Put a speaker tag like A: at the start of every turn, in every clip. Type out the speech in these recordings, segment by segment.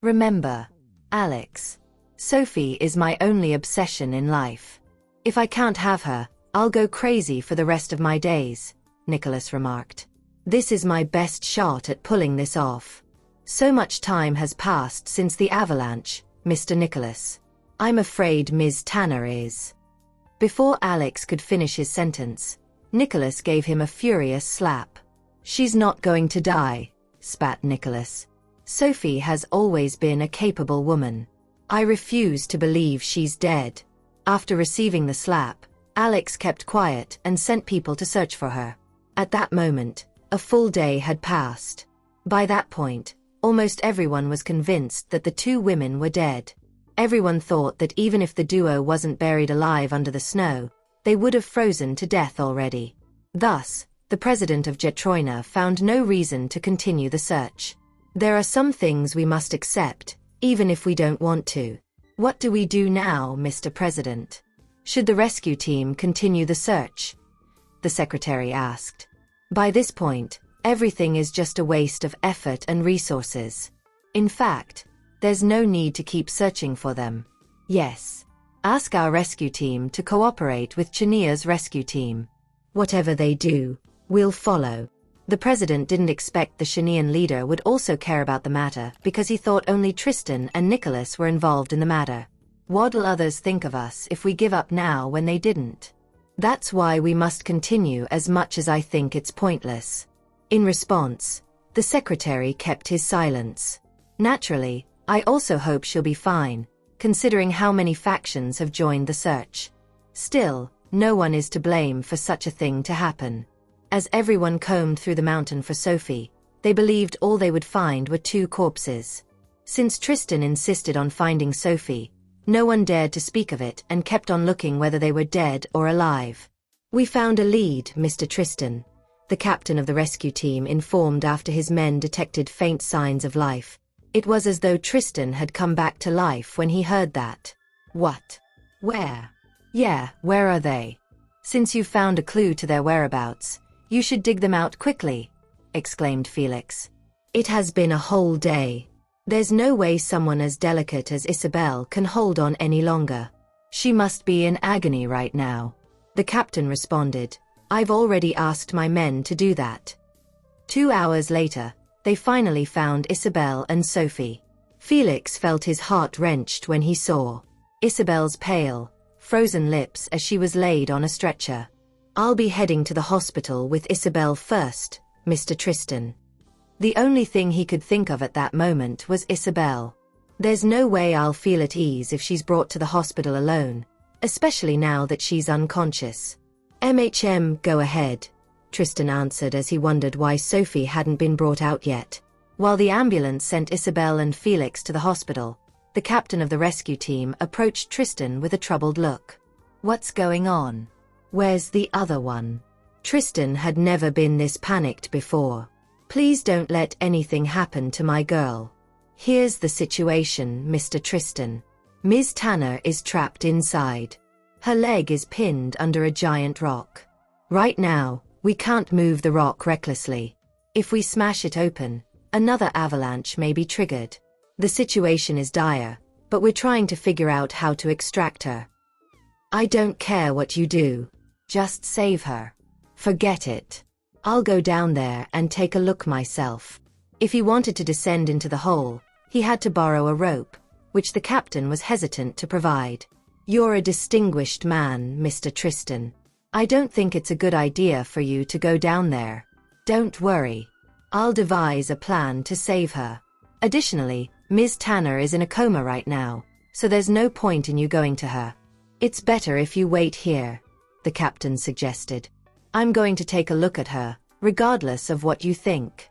A: Remember, Alex, Sophie is my only obsession in life. If I can't have her, I'll go crazy for the rest of my days, Nicholas remarked. This is my best shot at pulling this off. So much time has passed since the avalanche, Mr. Nicholas. I'm afraid Ms. Tanner is. Before Alex could finish his sentence, Nicholas gave him a furious slap. She's not going to die, spat Nicholas. Sophie has always been a capable woman. I refuse to believe she's dead. After receiving the slap, Alex kept quiet and sent people to search for her. At that moment, a full day had passed. By that point, almost everyone was convinced that the two women were dead. Everyone thought that even if the duo wasn't buried alive under the snow, they would have frozen to death already. Thus, the president of Jetroina found no reason to continue the search. There are some things we must accept, even if we don't want to. What do we do now, Mr. President? Should the rescue team continue the search? The secretary asked. By this point, everything is just a waste of effort and resources. In fact, there's no need to keep searching for them. Yes. Ask our rescue team to cooperate with Chenia's rescue team. Whatever they do, we'll follow. The president didn't expect the Chenian leader would also care about the matter because he thought only Tristan and Nicholas were involved in the matter. What'll others think of us if we give up now when they didn't? That's why we must continue as much as I think it's pointless. In response, the secretary kept his silence. Naturally, I also hope she'll be fine, considering how many factions have joined the search. Still, no one is to blame for such a thing to happen. As everyone combed through the mountain for Sophie, they believed all they would find were two corpses. Since Tristan insisted on finding Sophie, no one dared to speak of it and kept on looking whether they were dead or alive. We found a lead, Mr. Tristan, the captain of the rescue team informed after his men detected faint signs of life. It was as though Tristan had come back to life when he heard that. What? Where? Yeah, where are they? Since you've found a clue to their whereabouts, you should dig them out quickly, exclaimed Felix. It has been a whole day. There's no way someone as delicate as Isabel can hold on any longer. She must be in agony right now. The captain responded, I've already asked my men to do that. 2 hours later, they finally found Isabel and Sophie. Felix felt his heart wrenched when he saw Isabel's pale, frozen lips as she was laid on a stretcher. I'll be heading to the hospital with Isabel first, Mr. Tristan. The only thing he could think of at that moment was Isabel. There's no way I'll feel at ease if she's brought to the hospital alone, especially now that she's unconscious. Go ahead, Tristan answered as he wondered why Sophie hadn't been brought out yet. While the ambulance sent Isabel and Felix to the hospital, the captain of the rescue team approached Tristan with a troubled look. What's going on? Where's the other one? Tristan had never been this panicked before. Please don't let anything happen to my girl. Here's the situation, Mr. Tristan. Ms. Tanner is trapped inside. Her leg is pinned under a giant rock. Right now, we can't move the rock recklessly. If we smash it open, another avalanche may be triggered. The situation is dire, but we're trying to figure out how to extract her. I don't care what you do. Just save her. Forget it. I'll go down there and take a look myself. If he wanted to descend into the hole, he had to borrow a rope, which the captain was hesitant to provide. You're a distinguished man, Mr. Tristan. I don't think it's a good idea for you to go down there. Don't worry. I'll devise a plan to save her. Additionally, Ms. Tanner is in a coma right now, so there's no point in you going to her. It's better if you wait here, the captain suggested. I'm going to take a look at her, regardless of what you think.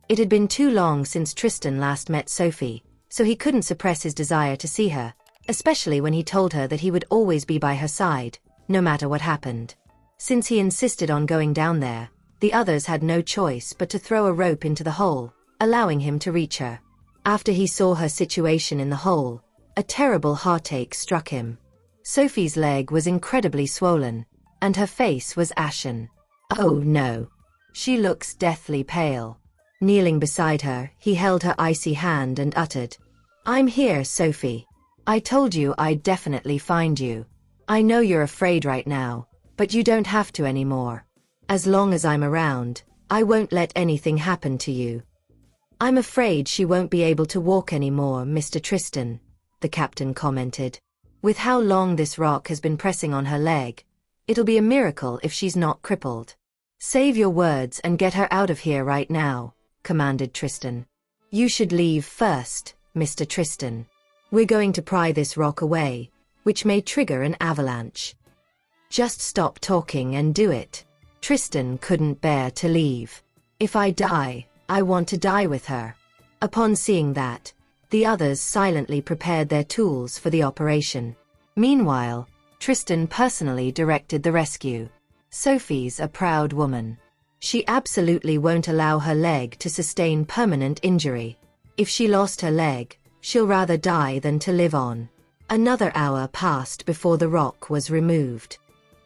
A: It had been too long since Tristan last met Sophie, so he couldn't suppress his desire to see her, especially when he told her that he would always be by her side, no matter what happened. Since he insisted on going down there, the others had no choice but to throw a rope into the hole, allowing him to reach her. After he saw her situation in the hole, a terrible heartache struck him. Sophie's leg was incredibly swollen, and her face was ashen. Oh no. She looks deathly pale. Kneeling beside her, he held her icy hand and uttered, I'm here, Sophie. I told you I'd definitely find you. I know you're afraid right now, but you don't have to anymore. As long as I'm around, I won't let anything happen to you. I'm afraid she won't be able to walk anymore, Mr. Tristan, the captain commented. With how long this rock has been pressing on her leg, it'll be a miracle if she's not crippled. Save your words and get her out of here right now, commanded Tristan. You should leave first, Mr. Tristan. We're going to pry this rock away, which may trigger an avalanche. Just stop talking and do it. Tristan couldn't bear to leave. If I die, I want to die with her. Upon seeing that, the others silently prepared their tools for the operation. Meanwhile, Tristan personally directed the rescue. Sophie's a proud woman. She absolutely won't allow her leg to sustain permanent injury. If she lost her leg, she'll rather die than to live on. Another hour passed before the rock was removed.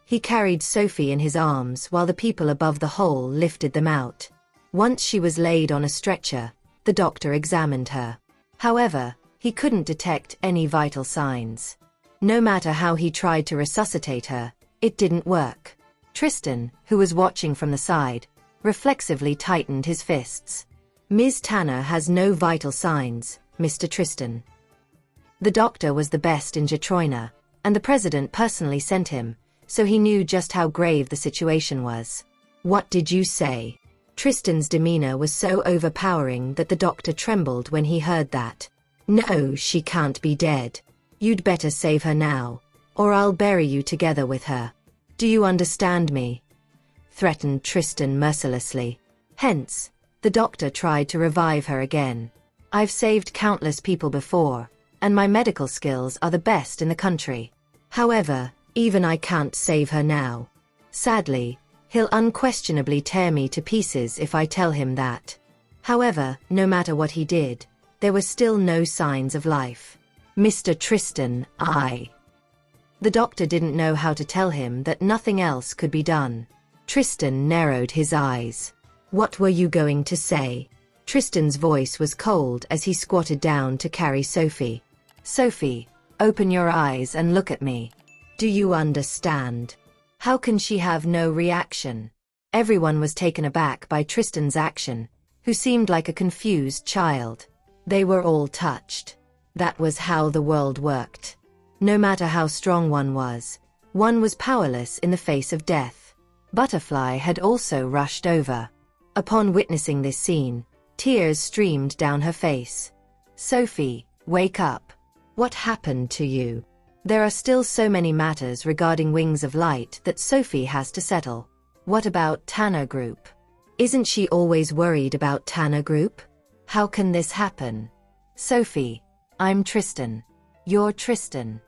A: He carried Sophie in his arms while the people above the hole lifted them out. Once she was laid on a stretcher, the doctor examined her. However, he couldn't detect any vital signs. No matter how he tried to resuscitate her, it didn't work. Tristan, who was watching from the side, reflexively tightened his fists. Ms. Tanner has no vital signs, Mr. Tristan. The doctor was the best in Jetroina, and the president personally sent him, so he knew just how grave the situation was. What did you say? Tristan's demeanor was so overpowering that the doctor trembled when he heard that. No, she can't be dead. You'd better save her now, or I'll bury you together with her. Do you understand me? Threatened Tristan mercilessly. Hence, the doctor tried to revive her again. I've saved countless people before, and my medical skills are the best in the country. However, even I can't save her now. Sadly, he'll unquestionably tear me to pieces if I tell him that. However, no matter what he did, there were still no signs of life. Mr. Tristan, The doctor didn't know how to tell him that nothing else could be done. Tristan narrowed his eyes. What were you going to say? Tristan's voice was cold as he squatted down to carry Sophie. Sophie, open your eyes and look at me. Do you understand? How can she have no reaction? Everyone was taken aback by Tristan's action, who seemed like a confused child. They were all touched. That was how the world worked. No matter how strong one was powerless in the face of death. Butterfly had also rushed over. Upon witnessing this scene, tears streamed down her face. Sophie, wake up. What happened to you? There are still so many matters regarding Wings of Light that Sophie has to settle. What about Tanner Group? Isn't she always worried about Tanner Group? How can this happen? Sophie, I'm Tristan. You're Tristan.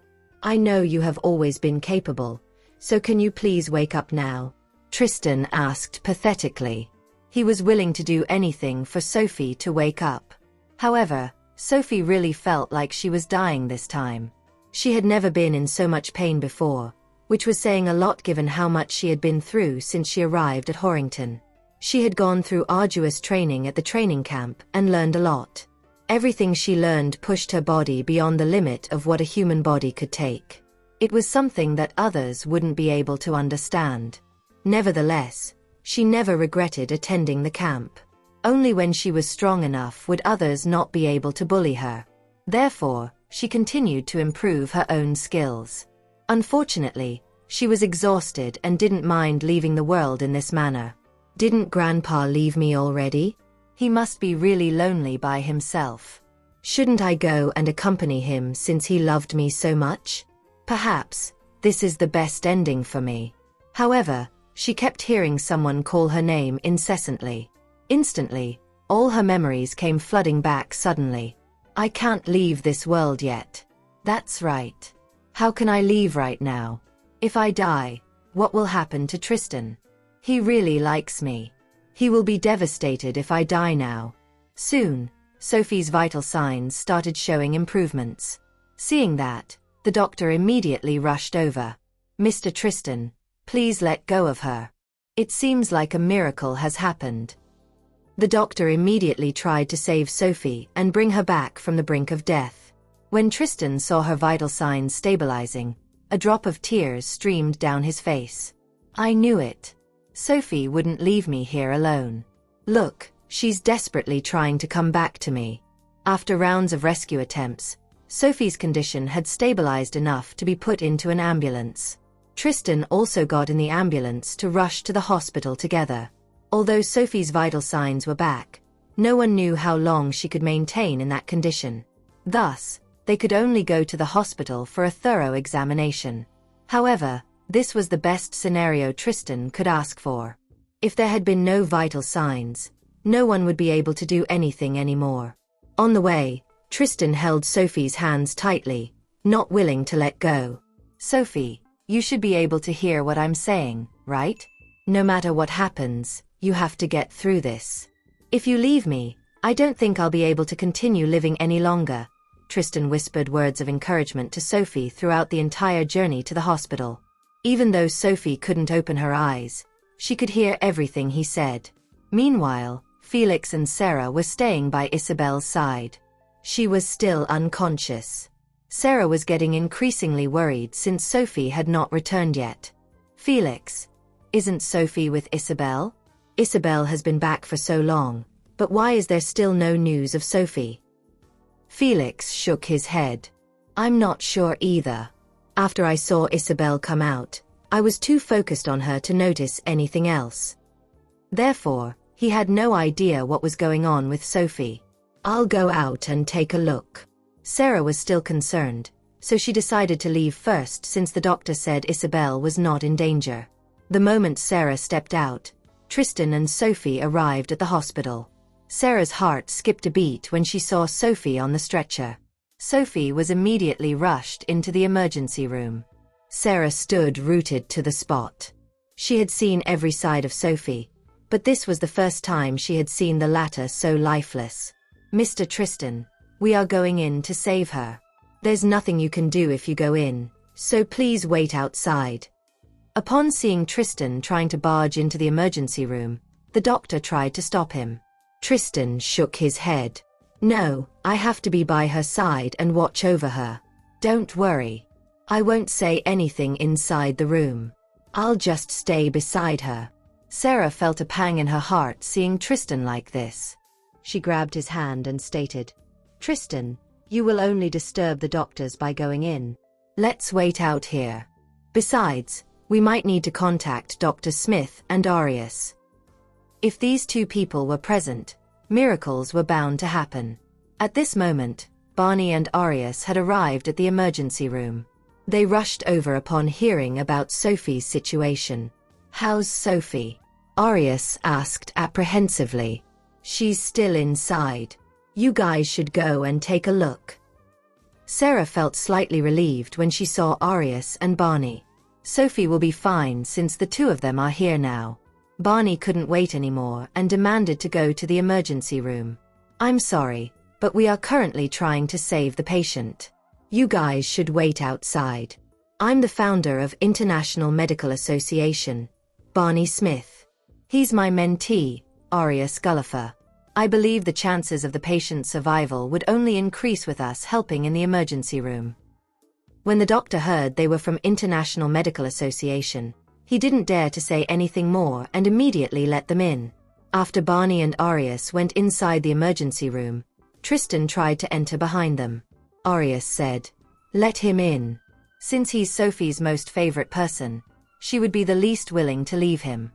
A: I know you have always been capable, so can you please wake up now? Tristan asked pathetically. He was willing to do anything for Sophie to wake up. However, Sophie really felt like she was dying this time. She had never been in so much pain before, which was saying a lot given how much she had been through since she arrived at Horrington. She had gone through arduous training at the training camp and learned a lot. Everything she learned pushed her body beyond the limit of what a human body could take. It was something that others wouldn't be able to understand. Nevertheless, she never regretted attending the camp. Only when she was strong enough would others not be able to bully her. Therefore, she continued to improve her own skills. Unfortunately, she was exhausted and didn't mind leaving the world in this manner. Didn't Grandpa leave me already? He must be really lonely by himself. Shouldn't I go and accompany him since he loved me so much? Perhaps, this is the best ending for me. However, she kept hearing someone call her name incessantly. Instantly, all her memories came flooding back suddenly. I can't leave this world yet. That's right. How can I leave right now? If I die, what will happen to Tristan? He really likes me. He will be devastated if I die now. Soon, Sophie's vital signs started showing improvements. Seeing that, the doctor immediately rushed over. Mr. Tristan, please let go of her. It seems like a miracle has happened. The doctor immediately tried to save Sophie and bring her back from the brink of death. When Tristan saw her vital signs stabilizing, a drop of tears streamed down his face. I knew it. Sophie wouldn't leave me here alone. Look, she's desperately trying to come back to me. After rounds of rescue attempts, Sophie's condition had stabilized enough to be put into an ambulance. Tristan also got in the ambulance to rush to the hospital together. Although Sophie's vital signs were back, no one knew how long she could maintain in that condition. Thus, they could only go to the hospital for a thorough examination. However, this was the best scenario Tristan could ask for. If there had been no vital signs, no one would be able to do anything anymore. On the way, Tristan held Sophie's hands tightly, not willing to let go. Sophie, you should be able to hear what I'm saying, right? No matter what happens, you have to get through this. If you leave me, I don't think I'll be able to continue living any longer. Tristan whispered words of encouragement to Sophie throughout the entire journey to the hospital. Even though Sophie couldn't open her eyes, she could hear everything he said. Meanwhile, Felix and Sarah were staying by Isabel's side. She was still unconscious. Sarah was getting increasingly worried since Sophie had not returned yet. Felix, isn't Sophie with Isabel? Isabel has been back for so long, but why is there still no news of Sophie? Felix shook his head. I'm not sure either. After I saw Isabel come out, I was too focused on her to notice anything else. Therefore, he had no idea what was going on with Sophie. I'll go out and take a look. Sarah was still concerned, so she decided to leave first since the doctor said Isabel was not in danger. The moment Sarah stepped out, Tristan and Sophie arrived at the hospital. Sarah's heart skipped a beat when she saw Sophie on the stretcher. Sophie was immediately rushed into the emergency room. Sarah stood rooted to the spot. She had seen every side of Sophie, but this was the first time she had seen the latter so lifeless. Mr. Tristan, we are going in to save her. There's nothing you can do if you go in, so please wait outside. Upon seeing Tristan trying to barge into the emergency room, the doctor tried to stop him. Tristan shook his head. No, I have to be by her side and watch over her. Don't worry. I won't say anything inside the room. I'll just stay beside her. Sarah felt a pang in her heart seeing Tristan like this. She grabbed his hand and stated, Tristan, you will only disturb the doctors by going in. Let's wait out here. Besides, we might need to contact Dr. Smith and Arias. If these two people were present, miracles were bound to happen. At this moment, Barney and Arias had arrived at the emergency room. They rushed over upon hearing about Sophie's situation. How's Sophie? Arias asked apprehensively. She's still inside. You guys should go and take a look. Sarah felt slightly relieved when she saw Arias and Barney. Sophie will be fine since the two of them are here now. Barney couldn't wait anymore and demanded to go to the emergency room. I'm sorry, but we are currently trying to save the patient. You guys should wait outside. I'm the founder of International Medical Association, Barney Smith. He's my mentee, Arias Gullifer. I believe the chances of the patient's survival would only increase with us helping in the emergency room. When the doctor heard they were from International Medical Association, he didn't dare to say anything more and immediately let them in. After Barney and Arias went inside the emergency room, Tristan tried to enter behind them. Arias said, Let him in. Since he's Sophie's most favorite person, she would be the least willing to leave him.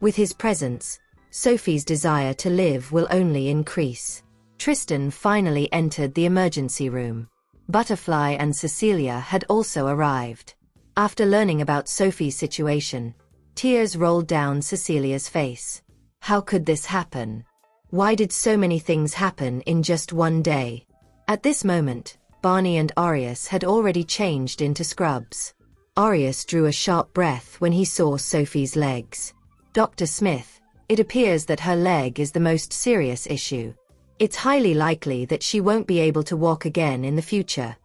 A: With his presence, Sophie's desire to live will only increase. Tristan finally entered the emergency room. Butterfly and Cecilia had also arrived. After learning about Sophie's situation, tears rolled down Cecilia's face. How could this happen? Why did so many things happen in just one day? At this moment, Barney and Arias had already changed into scrubs. Arias drew a sharp breath when he saw Sophie's legs. Dr. Smith, it appears that her leg is the most serious issue. It's highly likely that she won't be able to walk again in the future.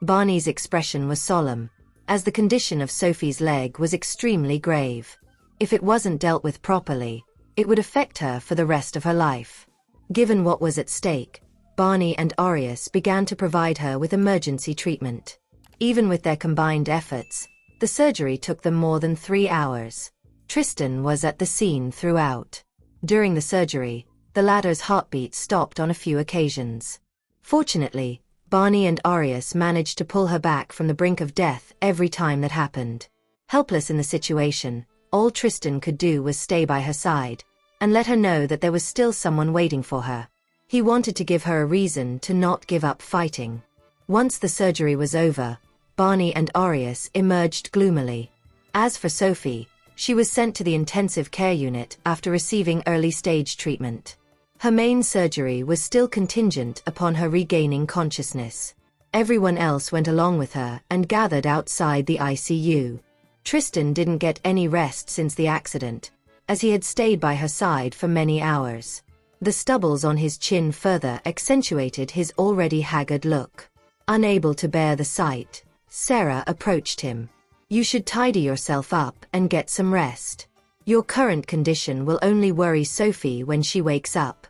A: Barney's expression was solemn, as the condition of Sophie's leg was extremely grave. If it wasn't dealt with properly, It would affect her for the rest of her life. Given what was at stake, Barney and Arius began to provide her with emergency treatment. Even with their combined efforts, the surgery took them more than 3 hours. Tristan was at the scene throughout. During the surgery, the latter's heartbeat stopped on a few occasions. Fortunately, Barney and Arius managed to pull her back from the brink of death every time that happened. Helpless in the situation, all Tristan could do was stay by her side and let her know that there was still someone waiting for her. He wanted to give her a reason to not give up fighting. Once the surgery was over, Barney and Arius emerged gloomily. As for Sophie, she was sent to the intensive care unit after receiving early-stage treatment. Her main surgery was still contingent upon her regaining consciousness. Everyone else went along with her and gathered outside the ICU. Tristan didn't get any rest since the accident, as he had stayed by her side for many hours. The stubbles on his chin further accentuated his already haggard look. Unable to bear the sight, Sarah approached him. "You should tidy yourself up and get some rest. Your current condition will only worry Sophie when she wakes up."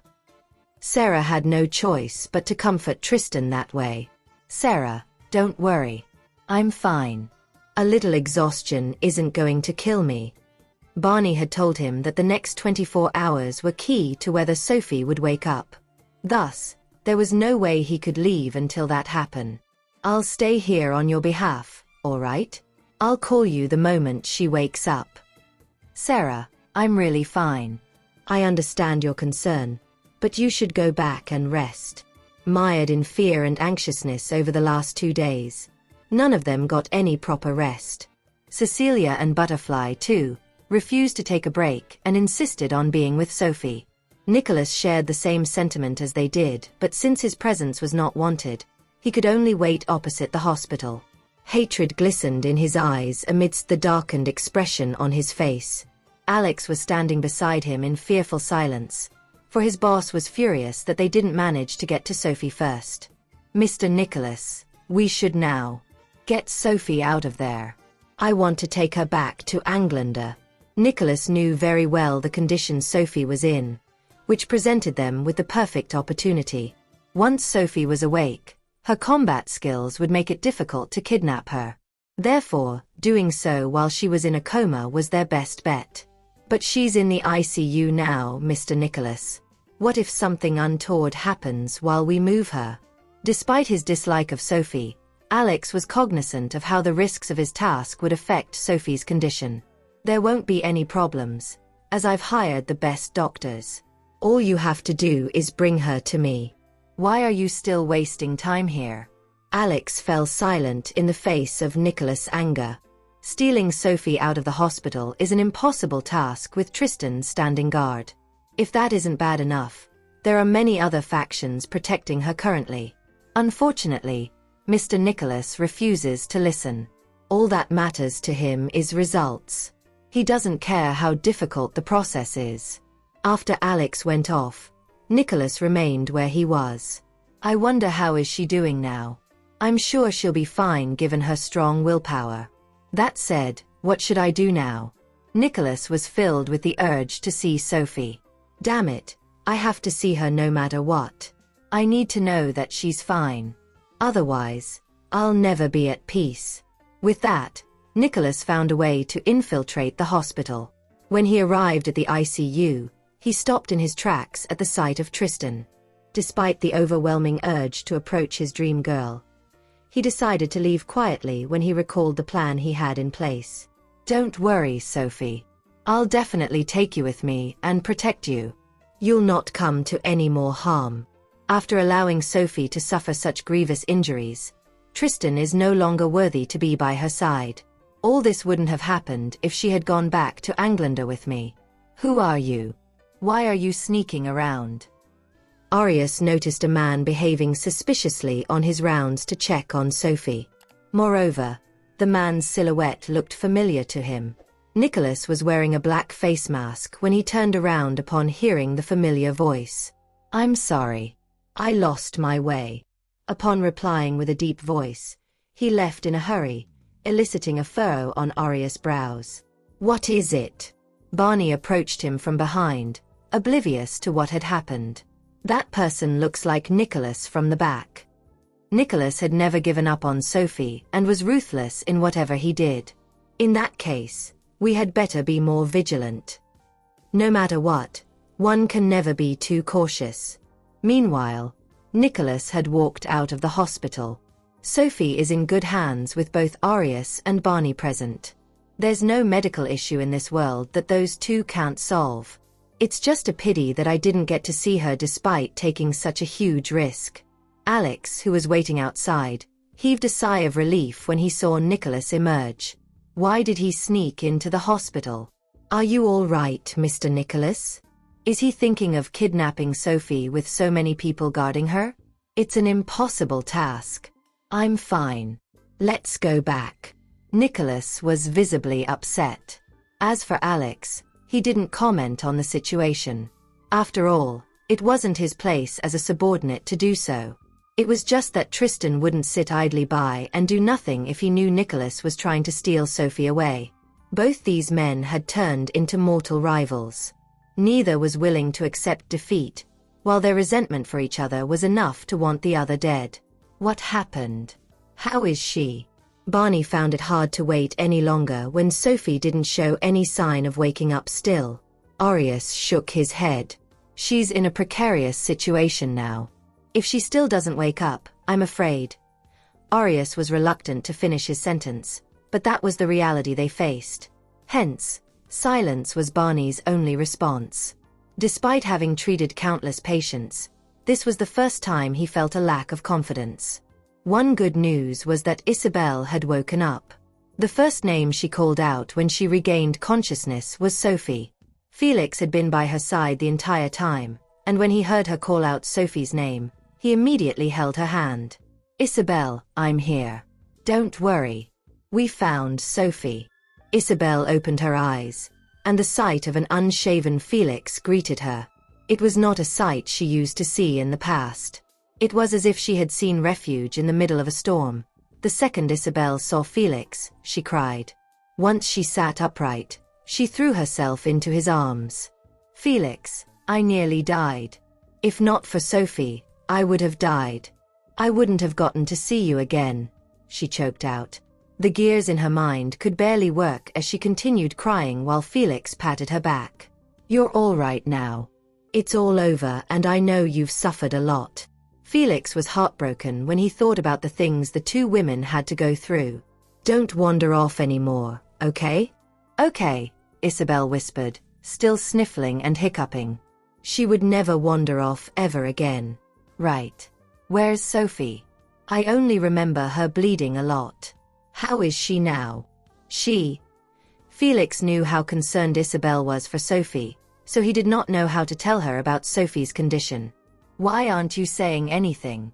A: Sarah had no choice but to comfort Tristan that way. "Sarah, don't worry. I'm fine. A little exhaustion isn't going to kill me." Barney had told him that the next 24 hours were key to whether Sophie would wake up. Thus, there was no way he could leave until that happened. "I'll stay here on your behalf, all right? I'll call you the moment she wakes up." "Sarah, I'm really fine. I understand your concern, but you should go back and rest." Mired in fear and anxiousness over the last 2 days, none of them got any proper rest. Cecilia and Butterfly, too, refused to take a break and insisted on being with Sophie. Nicholas shared the same sentiment as they did, but since his presence was not wanted, he could only wait opposite the hospital. Hatred glistened in his eyes amidst the darkened expression on his face. Alex was standing beside him in fearful silence, for his boss was furious that they didn't manage to get to Sophie first. "Mr. Nicholas, we should now get Sophie out of there. I want to take her back to Englander." Nicholas knew very well the condition Sophie was in, which presented them with the perfect opportunity. Once Sophie was awake, her combat skills would make it difficult to kidnap her. Therefore, doing so while she was in a coma was their best bet. "But she's in the ICU now, Mr. Nicholas. What if something untoward happens while we move her?" Despite his dislike of Sophie, Alex was cognizant of how the risks of his task would affect Sophie's condition. "There won't be any problems, as I've hired the best doctors. All you have to do is bring her to me. Why are you still wasting time here?" Alex fell silent in the face of Nicholas' anger. Stealing Sophie out of the hospital is an impossible task with Tristan standing guard. If that isn't bad enough, there are many other factions protecting her currently. Unfortunately, Mr. Nicholas refuses to listen. All that matters to him is results. He doesn't care how difficult the process is. After Alex went off, Nicholas remained where he was. "I wonder how is she doing now? I'm sure she'll be fine given her strong willpower. That said, what should I do now?" Nicholas was filled with the urge to see Sophie. "Damn it, I have to see her no matter what. I need to know that she's fine. Otherwise, I'll never be at peace." With that, Nicholas found a way to infiltrate the hospital. When he arrived at the ICU, he stopped in his tracks at the sight of Tristan. Despite the overwhelming urge to approach his dream girl, he decided to leave quietly when he recalled the plan he had in place. "Don't worry, Sophie. I'll definitely take you with me and protect you. You'll not come to any more harm." After allowing Sophie to suffer such grievous injuries, Tristan is no longer worthy to be by her side. "All this wouldn't have happened if she had gone back to Englander with me. Who are you? Why are you sneaking around?" Arius noticed a man behaving suspiciously on his rounds to check on Sophie. Moreover, the man's silhouette looked familiar to him. Nicholas was wearing a black face mask when he turned around upon hearing the familiar voice. "I'm sorry. I lost my way." Upon replying with a deep voice, he left in a hurry, eliciting a furrow on Arius' brows. "What is it?" Barney approached him from behind, oblivious to what had happened. That person looks like Nicholas from the back. Nicholas had never given up on Sophie and was ruthless in whatever he did. In that case, we had better be more vigilant. No matter what, one can never be too cautious. Meanwhile, Nicholas had walked out of the hospital. Sophie is in good hands with both Arius and Barney present. There's no medical issue in this world that those two can't solve. It's just a pity that I didn't get to see her despite taking such a huge risk. Alex, who was waiting outside, heaved a sigh of relief when he saw Nicholas emerge. Why did he sneak into the hospital? Are you all right, Mr. Nicholas? Is he thinking of kidnapping Sophie with so many people guarding her? It's an impossible task. I'm fine. Let's go back. Nicholas was visibly upset. As for Alex, he didn't comment on the situation. After all, it wasn't his place as a subordinate to do so. It was just that Tristan wouldn't sit idly by and do nothing if he knew Nicholas was trying to steal Sophie away. Both these men had turned into mortal rivals. Neither was willing to accept defeat, while their resentment for each other was enough to want the other dead. What happened? How is she? Barney found it hard to wait any longer when Sophie didn't show any sign of waking up still. Arius shook his head. She's in a precarious situation now. If she still doesn't wake up, I'm afraid. Arius was reluctant to finish his sentence, but that was the reality they faced. Hence, silence was Barney's only response. Despite having treated countless patients, this was the first time he felt a lack of confidence. One good news was that Isabel had woken up. The first name she called out when she regained consciousness was Sophie. Felix had been by her side the entire time, and when he heard her call out Sophie's name, he immediately held her hand. Isabel, I'm here. Don't worry. We found Sophie. Isabel opened her eyes, and the sight of an unshaven Felix greeted her. It was not a sight she used to see in the past. It was as if she had seen refuge in the middle of a storm. The second Isabel saw Felix, she cried. Once she sat upright, she threw herself into his arms. Felix, I nearly died. If not for Sophie, I would have died. I wouldn't have gotten to see you again, she choked out. The gears in her mind could barely work as she continued crying while Felix patted her back. You're all right now. It's all over and I know you've suffered a lot. Felix was heartbroken when he thought about the things the two women had to go through. Don't wander off anymore, okay? Okay, Isabel whispered, still sniffling and hiccuping. She would never wander off ever again. Right. Where's Sophie? I only remember her bleeding a lot. How is she now? Felix knew how concerned Isabel was for Sophie, so he did not know how to tell her about Sophie's condition. Why aren't you saying anything?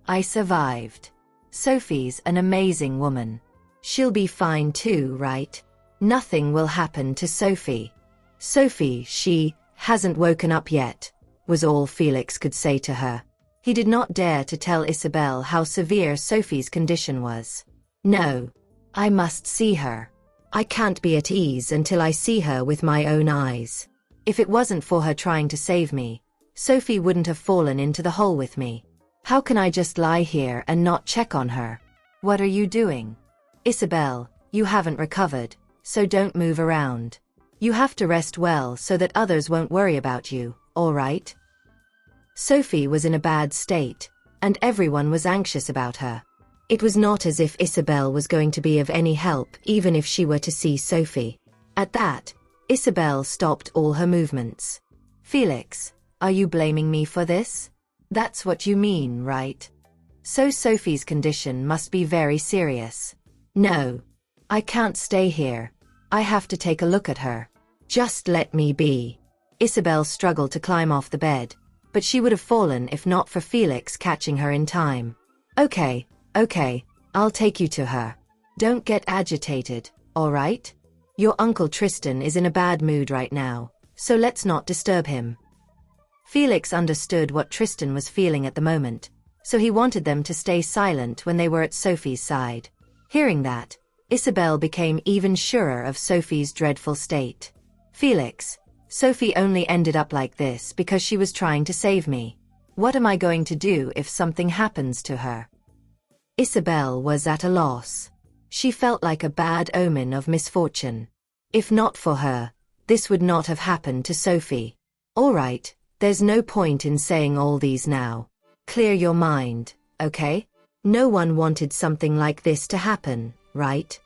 A: I survived. Sophie's an amazing woman. She'll be fine too, right? Nothing will happen to Sophie. Sophie, she hasn't woken up yet, was all Felix could say to her. He did not dare to tell Isabel how severe Sophie's condition was. No. I must see her. I can't be at ease until I see her with my own eyes. If it wasn't for her trying to save me, Sophie wouldn't have fallen into the hole with me. How can I just lie here and not check on her? What are you doing? Isabel, you haven't recovered, so don't move around. You have to rest well so that others won't worry about you, all right? Sophie was in a bad state, and everyone was anxious about her. It was not as if Isabel was going to be of any help even if she were to see Sophie. At that, Isabel stopped all her movements. Felix, are you blaming me for this? That's what you mean, right? So Sophie's condition must be very serious. No. I can't stay here. I have to take a look at her. Just let me be. Isabel struggled to climb off the bed, but she would have fallen if not for Felix catching her in time. Okay, I'll take you to her. Don't get agitated, all right? Your Uncle Tristan is in a bad mood right now, so let's not disturb him. Felix understood what Tristan was feeling at the moment, so he wanted them to stay silent when they were at Sophie's side. Hearing that, Isabel became even surer of Sophie's dreadful state. Felix, Sophie only ended up like this because she was trying to save me. What am I going to do if something happens to her? Isabel was at a loss. She felt like a bad omen of misfortune. If not for her, this would not have happened to Sophie. All right, there's no point in saying all these now. Clear your mind, okay? No one wanted something like this to happen, right?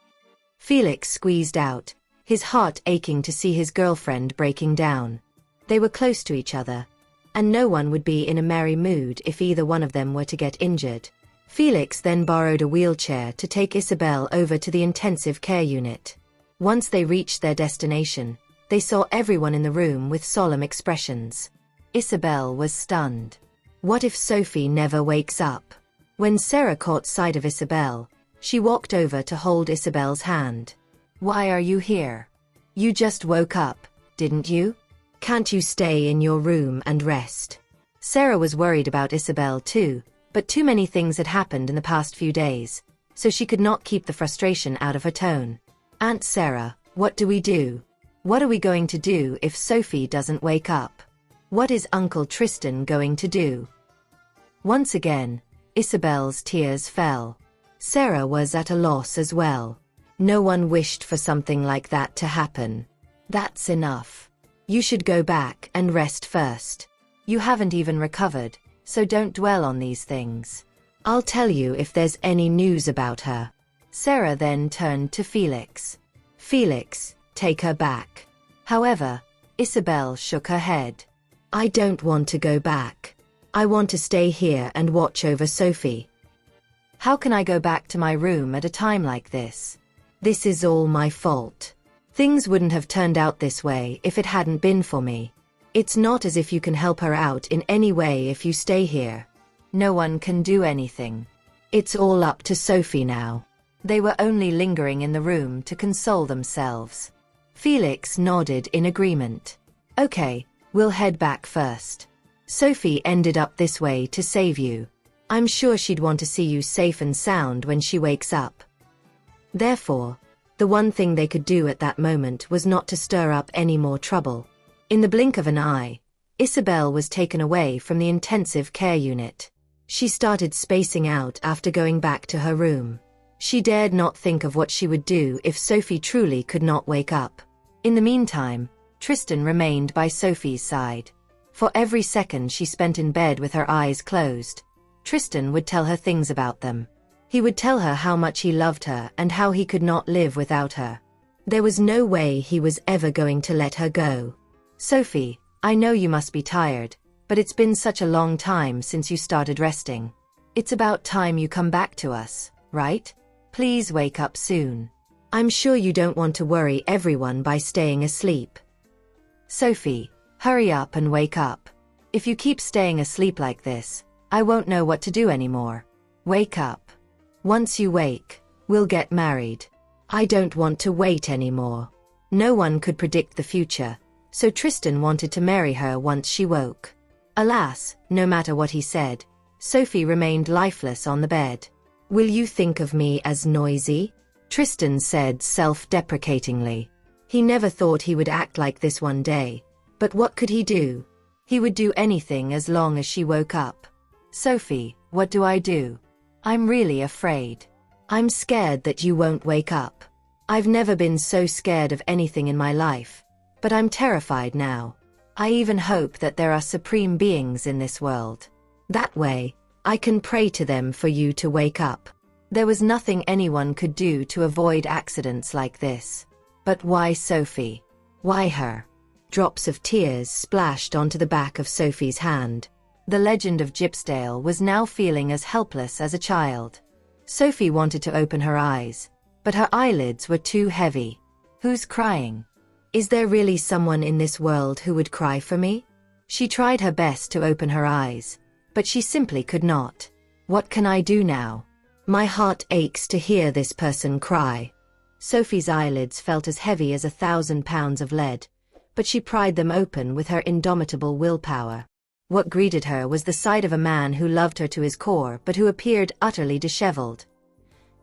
A: Felix squeezed out, his heart aching to see his girlfriend breaking down. They were close to each other, and no one would be in a merry mood if either one of them were to get injured. Felix then borrowed a wheelchair to take Isabel over to the intensive care unit. Once they reached their destination, they saw everyone in the room with solemn expressions. Isabel was stunned. What if Sophie never wakes up? When Sarah caught sight of Isabel, she walked over to hold Isabel's hand. Why are you here? You just woke up, didn't you? Can't you stay in your room and rest? Sarah was worried about Isabel too, but too many things had happened in the past few days, so she could not keep the frustration out of her tone. Aunt Sarah, what do we do? What are we going to do if Sophie doesn't wake up? What is Uncle Tristan going to do? Once again, Isabel's tears fell. Sarah was at a loss as well. No one wished for something like that to happen. That's enough. You should go back and rest first. You haven't even recovered, so don't dwell on these things. I'll tell you if there's any news about her. Sarah then turned to Felix. Felix, take her back. However, Isabel shook her head. I don't want to go back. I want to stay here and watch over Sophie. How can I go back to my room at a time like this? This is all my fault. Things wouldn't have turned out this way if it hadn't been for me. It's not as if you can help her out in any way if you stay here. No one can do anything. It's all up to Sophie now. They were only lingering in the room to console themselves. Felix nodded in agreement. Okay, we'll head back first. Sophie ended up this way to save you. I'm sure she'd want to see you safe and sound when she wakes up. Therefore, the one thing they could do at that moment was not to stir up any more trouble. In the blink of an eye, Isabel was taken away from the intensive care unit. She started spacing out after going back to her room. She dared not think of what she would do if Sophie truly could not wake up. In the meantime, Tristan remained by Sophie's side. For every second she spent in bed with her eyes closed, Tristan would tell her things about them. He would tell her how much he loved her and how he could not live without her. There was no way he was ever going to let her go. Sophie, I know you must be tired, but it's been such a long time since you started resting. It's about time you come back to us, right? Please wake up soon. I'm sure you don't want to worry everyone by staying asleep. Sophie, hurry up and wake up. If you keep staying asleep like this, I won't know what to do anymore. Wake up. Once you wake, we'll get married. I don't want to wait anymore. No one could predict the future, so Tristan wanted to marry her once she woke. Alas, no matter what he said, Sophie remained lifeless on the bed. Will you think of me as noisy? Tristan said self-deprecatingly. He never thought he would act like this one day, but what could he do? He would do anything as long as she woke up. Sophie, what do I do? I'm really afraid. I'm scared that you won't wake up. I've never been so scared of anything in my life, but I'm terrified now. I even hope that there are supreme beings in this world. That way, I can pray to them for you to wake up. There was nothing anyone could do to avoid accidents like this. But why Sophie? Why her? Drops of tears splashed onto the back of Sophie's hand. The legend of Gypsdale was now feeling as helpless as a child. Sophie wanted to open her eyes, but her eyelids were too heavy. Who's crying? Is there really someone in this world who would cry for me? She tried her best to open her eyes, but she simply could not. What can I do now? My heart aches to hear this person cry. Sophie's eyelids felt as heavy as 1,000 pounds of lead, but she pried them open with her indomitable willpower. What greeted her was the sight of a man who loved her to his core but who appeared utterly disheveled.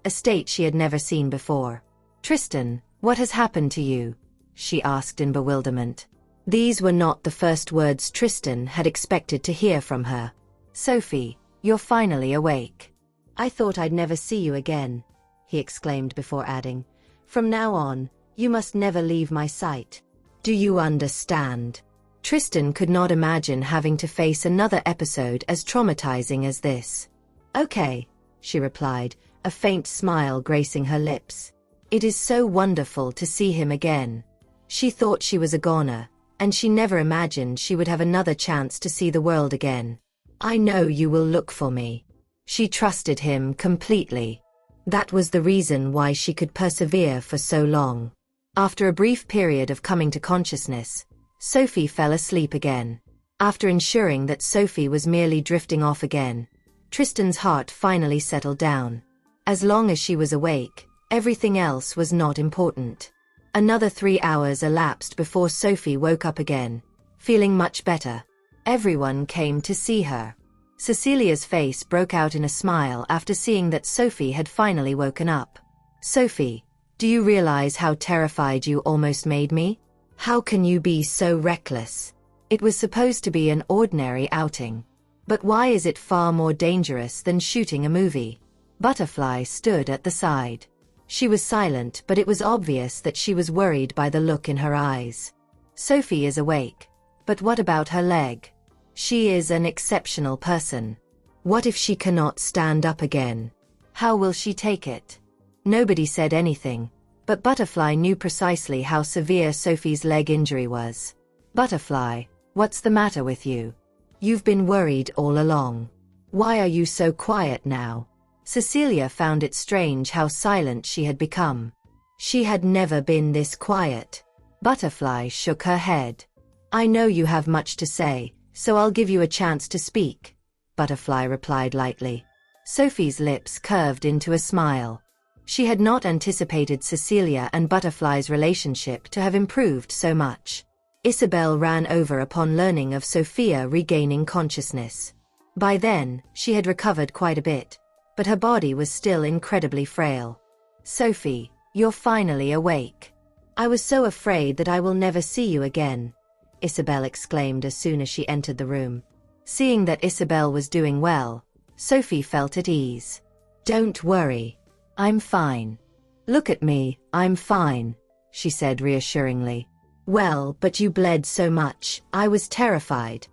A: A state she had never seen before. Tristan, what has happened to you? she asked in bewilderment. These were not the first words Tristan had expected to hear from her. Sophie, you're finally awake. I thought I'd never see you again, he exclaimed before adding, from now on, you must never leave my sight. Do you understand? Tristan could not imagine having to face another episode as traumatizing as this. Okay, she replied, a faint smile gracing her lips. It is so wonderful to see him again. She thought she was a goner, and she never imagined she would have another chance to see the world again. I know you will look for me. She trusted him completely. That was the reason why she could persevere for so long. After a brief period of coming to consciousness, Sophie fell asleep again. After ensuring that Sophie was merely drifting off again, Tristan's heart finally settled down. As long as she was awake, everything else was not important. Another 3 hours elapsed before Sophie woke up again, feeling much better. Everyone came to see her. Cecilia's face broke out in a smile after seeing that Sophie had finally woken up. Sophie, do you realize how terrified you almost made me? How can you be so reckless? It was supposed to be an ordinary outing. But why is it far more dangerous than shooting a movie? Butterfly stood at the side. She was silent, but it was obvious that she was worried by the look in her eyes. Sophie is awake. But what about her leg? She is an exceptional person. What if she cannot stand up again? How will she take it? Nobody said anything, but Butterfly knew precisely how severe Sophie's leg injury was. Butterfly, what's the matter with you? You've been worried all along. Why are you so quiet now? Cecilia found it strange how silent she had become. She had never been this quiet. Butterfly shook her head. I know you have much to say, so I'll give you a chance to speak, Butterfly replied lightly. Sophie's lips curved into a smile. She had not anticipated Cecilia and Butterfly's relationship to have improved so much. Isabel ran over upon learning of Sophia regaining consciousness. By then, she had recovered quite a bit, but her body was still incredibly frail. Sophie, you're finally awake. I was so afraid that I will never see you again, Isabel exclaimed as soon as she entered the room. Seeing that Isabel was doing well, Sophie felt at ease. Don't worry. I'm fine. Look at me, I'm fine, she said reassuringly. Well, but you bled so much, I was terrified.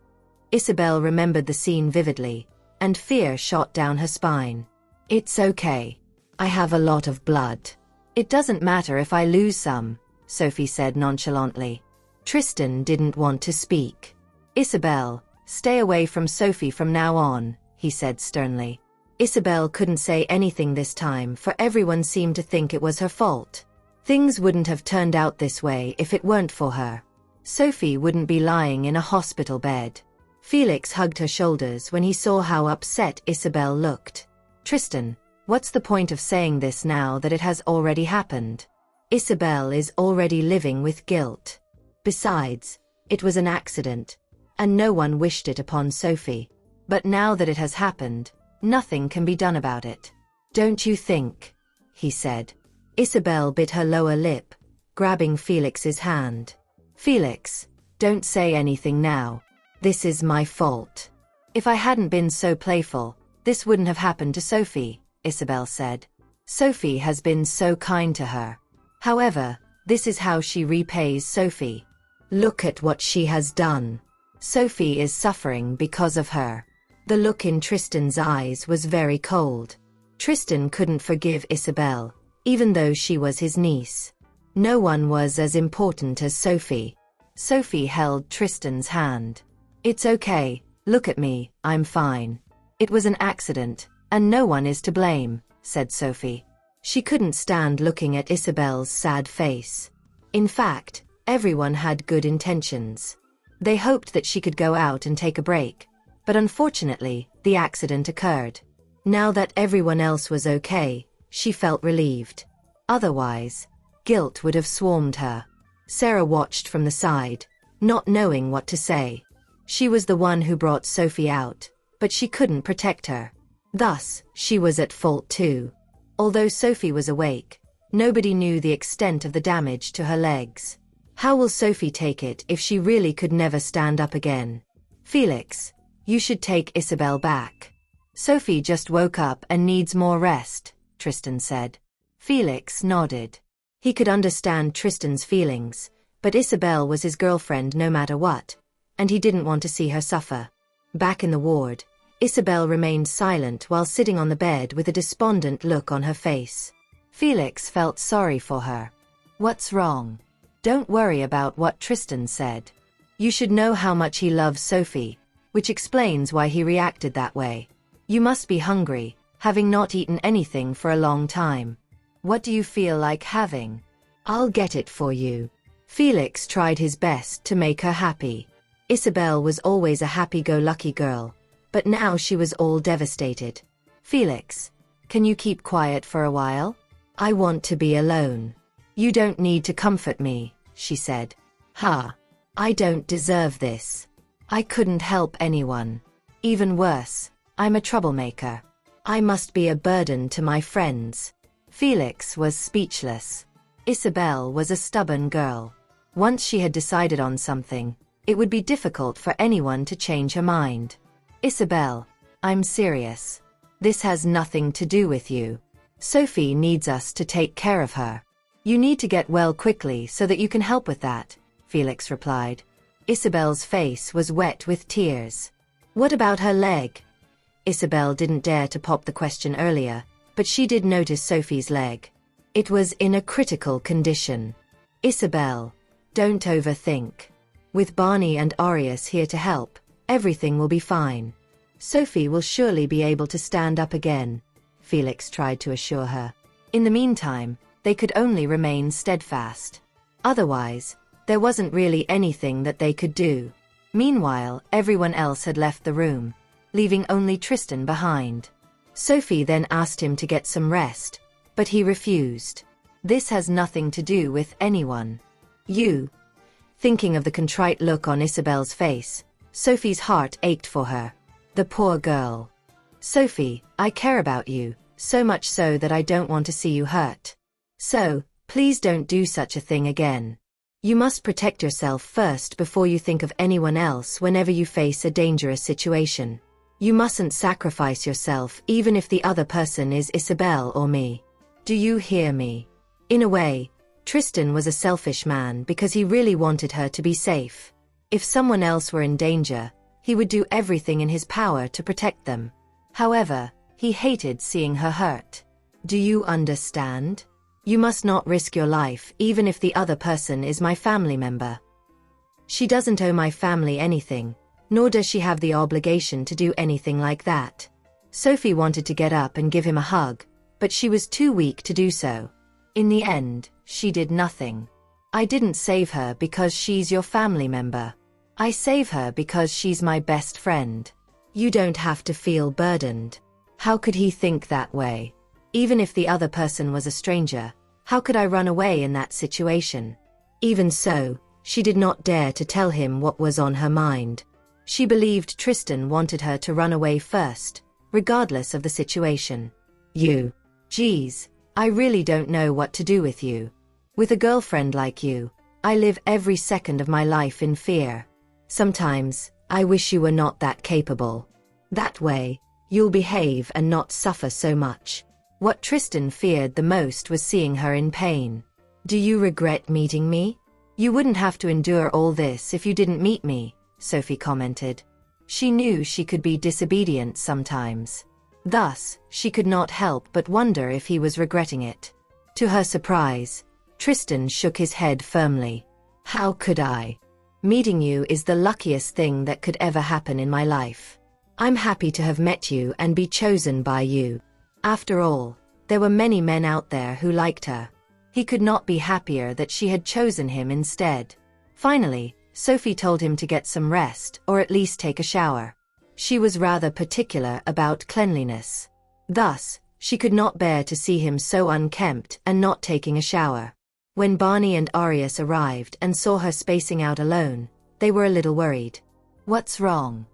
A: Isabel remembered the scene vividly, and fear shot down her spine. It's okay. I have a lot of blood. It doesn't matter if I lose some, Sophie said nonchalantly. Tristan didn't want to speak. Isabel, stay away from Sophie from now on, he said sternly. Isabel couldn't say anything this time, for everyone seemed to think it was her fault. Things wouldn't have turned out this way if it weren't for her. Sophie wouldn't be lying in a hospital bed. Felix hugged her shoulders when he saw how upset Isabel looked. Tristan, what's the point of saying this now that it has already happened? Isabel is already living with guilt. Besides, it was an accident, and no one wished it upon Sophie. But now that it has happened, nothing can be done about it. Don't you think? He said. Isabel bit her lower lip, grabbing Felix's hand. Felix, don't say anything now. This is my fault. If I hadn't been so playful, this wouldn't have happened to Sophie, Isabel said. Sophie has been so kind to her. However, this is how she repays Sophie. Look at what she has done. Sophie is suffering because of her. The look in Tristan's eyes was very cold. Tristan couldn't forgive Isabel, even though she was his niece. No one was as important as Sophie. Sophie held Tristan's hand. It's okay, look at me, I'm fine. It was an accident, and no one is to blame, said Sophie. She couldn't stand looking at Isabel's sad face. In fact, everyone had good intentions. They hoped that she could go out and take a break. But unfortunately, the accident occurred. Now that everyone else was okay, she felt relieved. Otherwise, guilt would have swarmed her. Sarah watched from the side, not knowing what to say. She was the one who brought Sophie out, but she couldn't protect her. Thus, she was at fault too. Although Sophie was awake, nobody knew the extent of the damage to her legs. How will Sophie take it if she really could never stand up again? Felix, you should take Isabel back. Sophie just woke up and needs more rest, Tristan said. Felix nodded. He could understand Tristan's feelings, but Isabel was his girlfriend no matter what, and he didn't want to see her suffer. Back in the ward, Isabel remained silent while sitting on the bed with a despondent look on her face. Felix felt sorry for her. What's wrong? Don't worry about what Tristan said. You should know how much he loves Sophie, which explains why he reacted that way. You must be hungry, having not eaten anything for a long time. What do you feel like having? I'll get it for you. Felix tried his best to make her happy. Isabel was always a happy-go-lucky girl, but now she was all devastated. Felix, can you keep quiet for a while? I want to be alone. You don't need to comfort me, she said. Ha! I don't deserve this. I couldn't help anyone. Even worse, I'm a troublemaker. I must be a burden to my friends. Felix was speechless. Isabel was a stubborn girl. Once she had decided on something, it would be difficult for anyone to change her mind. Isabel, I'm serious. This has nothing to do with you. Sophie needs us to take care of her. You need to get well quickly so that you can help with that, Felix replied. Isabel's face was wet with tears. What about her leg? Isabel didn't dare to pop the question earlier, but she did notice Sophie's leg. It was in a critical condition. Isabel, don't overthink. With Barney and Arius here to help, everything will be fine. Sophie will surely be able to stand up again, Felix tried to assure her. In the meantime, they could only remain steadfast. Otherwise, there wasn't really anything that they could do. Meanwhile, everyone else had left the room, leaving only Tristan behind. Sophie then asked him to get some rest, but he refused. This has nothing to do with anyone. You. Thinking of the contrite look on Isabel's face, Sophie's heart ached for her. The poor girl. Sophie, I care about you, so much so that I don't want to see you hurt. So, please don't do such a thing again. You must protect yourself first before you think of anyone else whenever you face a dangerous situation. You mustn't sacrifice yourself even if the other person is Isabel or me. Do you hear me? In a way, Tristan was a selfish man because he really wanted her to be safe. If someone else were in danger, he would do everything in his power to protect them. However, he hated seeing her hurt. Do you understand? You must not risk your life even if the other person is my family member. She doesn't owe my family anything, nor does she have the obligation to do anything like that. Sophie wanted to get up and give him a hug, but she was too weak to do so. In the end, she did nothing. I didn't save her because she's your family member. I save her because she's my best friend. You don't have to feel burdened. How could he think that way? Even if the other person was a stranger, how could I run away in that situation? Even so, she did not dare to tell him what was on her mind. She believed Tristan wanted her to run away first, regardless of the situation. Geez, I really don't know what to do with you. With a girlfriend like you, I live every second of my life in fear. Sometimes, I wish you were not that capable. That way, you'll behave and not suffer so much. What Tristan feared the most was seeing her in pain. Do you regret meeting me? You wouldn't have to endure all this if you didn't meet me, Sophie commented. She knew she could be disobedient sometimes. Thus, she could not help but wonder if he was regretting it. To her surprise, Tristan shook his head firmly. How could I? Meeting you is the luckiest thing that could ever happen in my life. I'm happy to have met you and be chosen by you. After all, there were many men out there who liked her. He could not be happier that she had chosen him instead. Finally, Sophie told him to get some rest or at least take a shower. She was rather particular about cleanliness. Thus, she could not bear to see him so unkempt and not taking a shower. When Barney and Arius arrived and saw her spacing out alone, they were a little worried. What's wrong?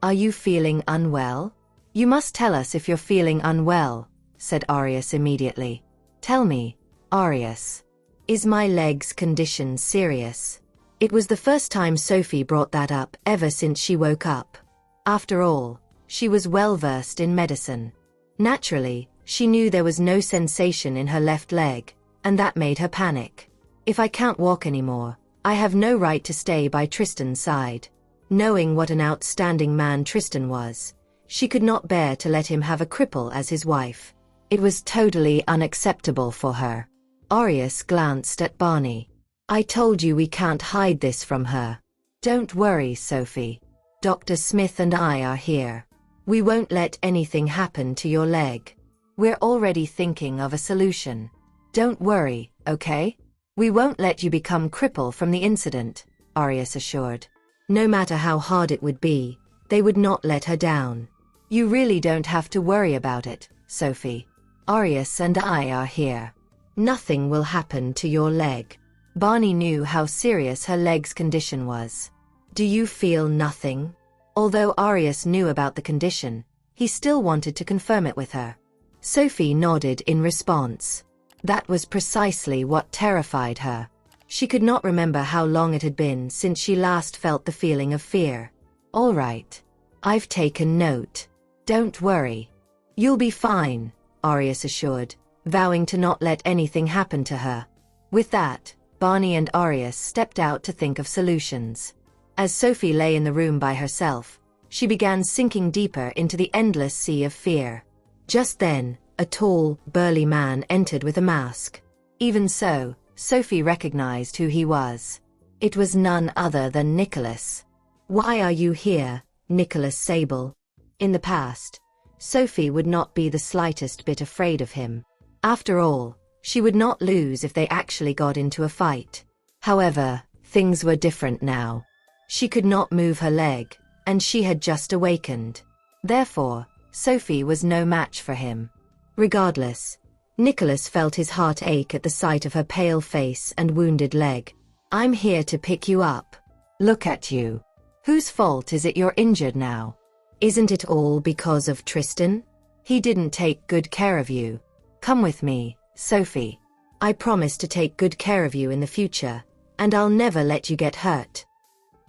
A: Are you feeling unwell? You must tell us if you're feeling unwell, said Arius immediately. Tell me, Arius. Is my leg's condition serious? It was the first time Sophie brought that up ever since she woke up. After all, she was well versed in medicine. Naturally, she knew there was no sensation in her left leg, and that made her panic. If I can't walk anymore, I have no right to stay by Tristan's side. Knowing what an outstanding man Tristan was, she could not bear to let him have a cripple as his wife. It was totally unacceptable for her. Aureus glanced at Barney. I told you we can't hide this from her. Don't worry, Sophie. Dr. Smith and I are here. We won't let anything happen to your leg. We're already thinking of a solution. Don't worry, okay? We won't let you become crippled from the incident, Aureus assured. No matter how hard it would be, they would not let her down. You really don't have to worry about it, Sophie. Aureus and I are here. Nothing will happen to your leg. Barney knew how serious her leg's condition was. Do you feel nothing? Although Aureus knew about the condition, he still wanted to confirm it with her. Sophie nodded in response. That was precisely what terrified her. She could not remember how long it had been since she last felt the feeling of fear. All right. I've taken note. Don't worry. You'll be fine, Aureus assured, vowing to not let anything happen to her. With that, Barney and Aureus stepped out to think of solutions. As Sophie lay in the room by herself, she began sinking deeper into the endless sea of fear. Just then, a tall, burly man entered with a mask. Even so, Sophie recognized who he was. It was none other than Nicholas. Why are you here, Nicholas Sable? In the past, Sophie would not be the slightest bit afraid of him. After all, she would not lose if they actually got into a fight. However, things were different now. She could not move her leg, and she had just awakened. Therefore, Sophie was no match for him. Regardless, Nicholas felt his heart ache at the sight of her pale face and wounded leg. I'm here to pick you up. Look at you. Whose fault is it you're injured now? Isn't it all because of Tristan? He didn't take good care of you. Come with me, Sophie. I promise to take good care of you in the future, and I'll never let you get hurt.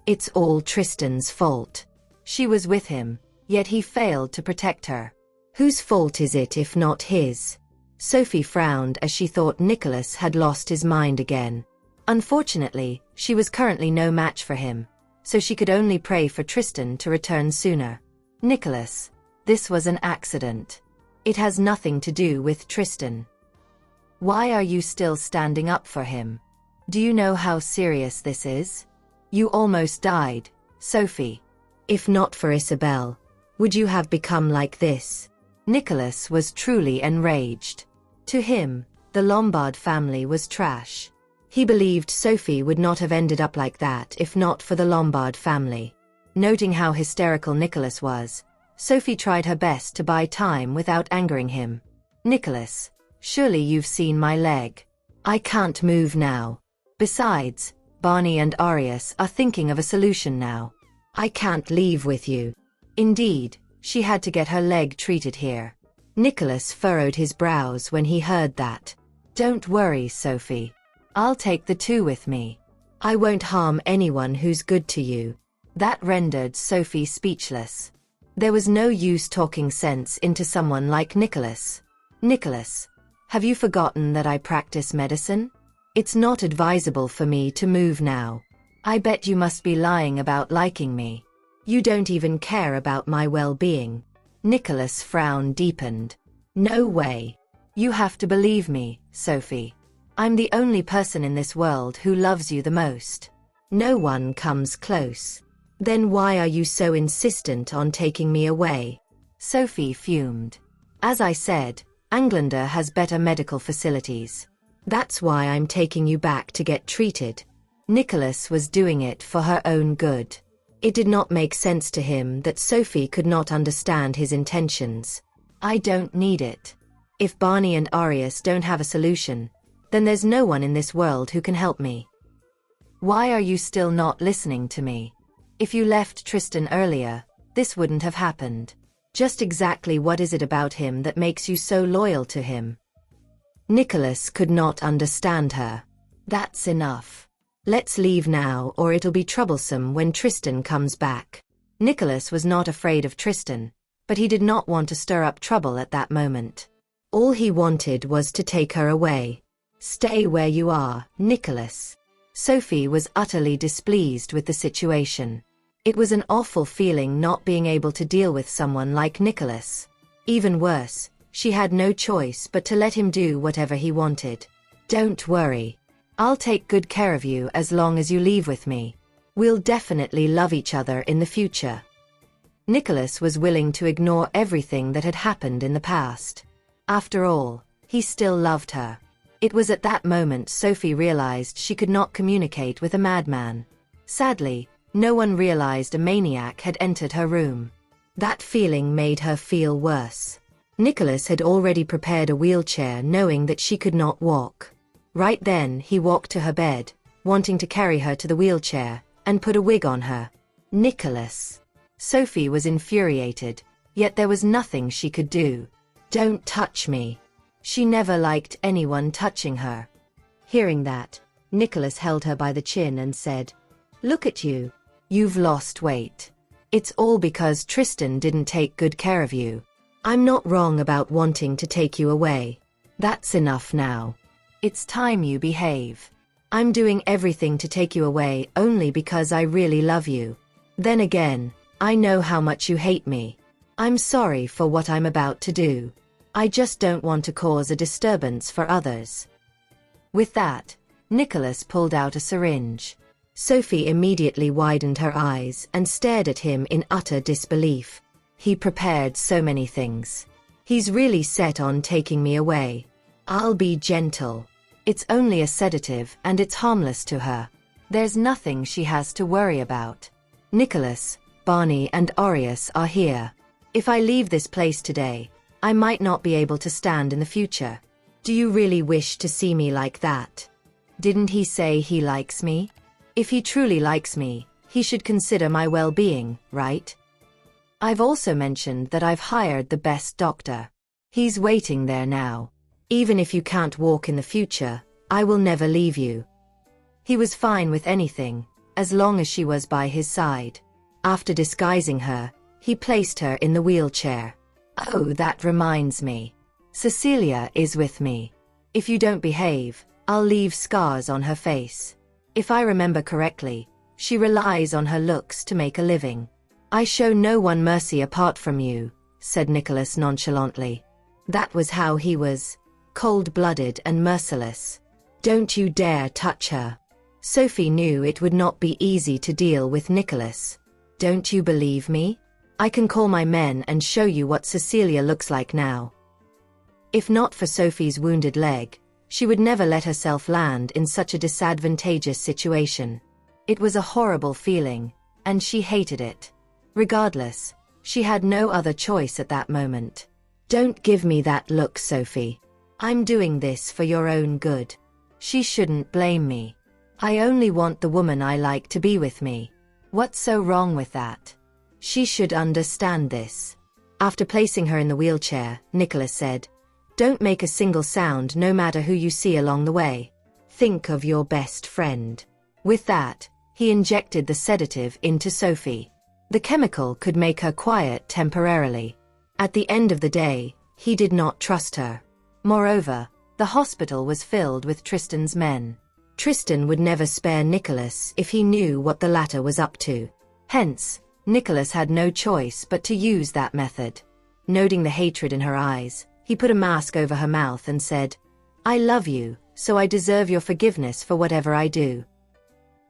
A: It's all Tristan's fault. She was with him, yet he failed to protect her. Whose fault is it if not his? Sophie frowned as she thought Nicholas had lost his mind again. Unfortunately, she was currently no match for him, so she could only pray for Tristan to return sooner. Nicholas, this was an accident. It has nothing to do with Tristan. Why are you still standing up for him? Do you know how serious this is? You almost died, Sophie. If not for Isabel, would you have become like this? Nicholas was truly enraged. To him, the Lombard family was trash. He believed Sophie would not have ended up like that if not for the Lombard family. Noting how hysterical Nicholas was, Sophie tried her best to buy time without angering him. Nicholas, surely you've seen my leg. I can't move now. Besides, Barney and Aureus are thinking of a solution now. I can't leave with you. Indeed, she had to get her leg treated here. Nicholas furrowed his brows when he heard that. Don't worry, Sophie. I'll take the two with me. I won't harm anyone who's good to you. That rendered Sophie speechless. There was no use talking sense into someone like Nicholas. Nicholas, have you forgotten that I practice medicine? It's not advisable for me to move now. I bet you must be lying about liking me. You don't even care about my well-being. Nicholas' frown deepened. No way. You have to believe me, Sophie. I'm the only person in this world who loves you the most. No one comes close. Then why are you so insistent on taking me away? Sophie fumed. As I said, Englander has better medical facilities. That's why I'm taking you back to get treated. Nicholas was doing it for her own good. It did not make sense to him that Sophie could not understand his intentions. I don't need it. If Barney and Aureus don't have a solution, then there's no one in this world who can help me. Why are you still not listening to me? If you left Tristan earlier, this wouldn't have happened. Just exactly what is it about him that makes you so loyal to him? Nicholas could not understand her. That's enough. Let's leave now or it'll be troublesome when Tristan comes back. Nicholas was not afraid of Tristan, but he did not want to stir up trouble at that moment. All he wanted was to take her away. Stay where you are, Nicholas. Sophie was utterly displeased with the situation. It was an awful feeling not being able to deal with someone like Nicholas. Even worse, she had no choice but to let him do whatever he wanted. Don't worry. I'll take good care of you as long as you leave with me. We'll definitely love each other in the future. Nicholas was willing to ignore everything that had happened in the past. After all, he still loved her. It was at that moment Sophie realized she could not communicate with a madman. Sadly, no one realized a maniac had entered her room. That feeling made her feel worse. Nicholas had already prepared a wheelchair knowing that she could not walk. Right then he walked to her bed, wanting to carry her to the wheelchair, and put a wig on her. Nicholas. Sophie was infuriated, yet there was nothing she could do. Don't touch me. She never liked anyone touching her. Hearing that, Nicholas held her by the chin and said, "Look at you. You've lost weight. It's all because Tristan didn't take good care of you. I'm not wrong about wanting to take you away. That's enough now. It's time you behave. I'm doing everything to take you away only because I really love you. Then again, I know how much you hate me. I'm sorry for what I'm about to do. I just don't want to cause a disturbance for others." With that, Nicholas pulled out a syringe. Sophie immediately widened her eyes and stared at him in utter disbelief. He prepared so many things. He's really set on taking me away. I'll be gentle. It's only a sedative and it's harmless to her. There's nothing she has to worry about. Nicholas, Barney and Aureus are here. If I leave this place today, I might not be able to stand in the future. Do you really wish to see me like that? Didn't he say he likes me? If he truly likes me, he should consider my well-being, right? I've also mentioned that I've hired the best doctor. He's waiting there now. Even if you can't walk in the future, I will never leave you. He was fine with anything, as long as she was by his side. After disguising her, he placed her in the wheelchair. Oh, that reminds me. Cecilia is with me. If you don't behave, I'll leave scars on her face. If I remember correctly, she relies on her looks to make a living. I show no one mercy apart from you, said Nicholas nonchalantly. That was how he was. Cold-blooded and merciless. Don't you dare touch her. Sophie knew it would not be easy to deal with Nicholas. Don't you believe me? I can call my men and show you what Cecilia looks like now. If not for Sophie's wounded leg, she would never let herself land in such a disadvantageous situation. It was a horrible feeling, and she hated it. Regardless, she had no other choice at that moment. Don't give me that look, Sophie. I'm doing this for your own good. She shouldn't blame me. I only want the woman I like to be with me. What's so wrong with that? She should understand this. After placing her in the wheelchair, Nicholas said, "Don't make a single sound no matter who you see along the way. Think of your best friend." With that, he injected the sedative into Sophie. The chemical could make her quiet temporarily. At the end of the day, he did not trust her. Moreover, the hospital was filled with Tristan's men. Tristan would never spare Nicholas if he knew what the latter was up to. Hence, Nicholas had no choice but to use that method. Noting the hatred in her eyes, he put a mask over her mouth and said, "I love you, so I deserve your forgiveness for whatever I do."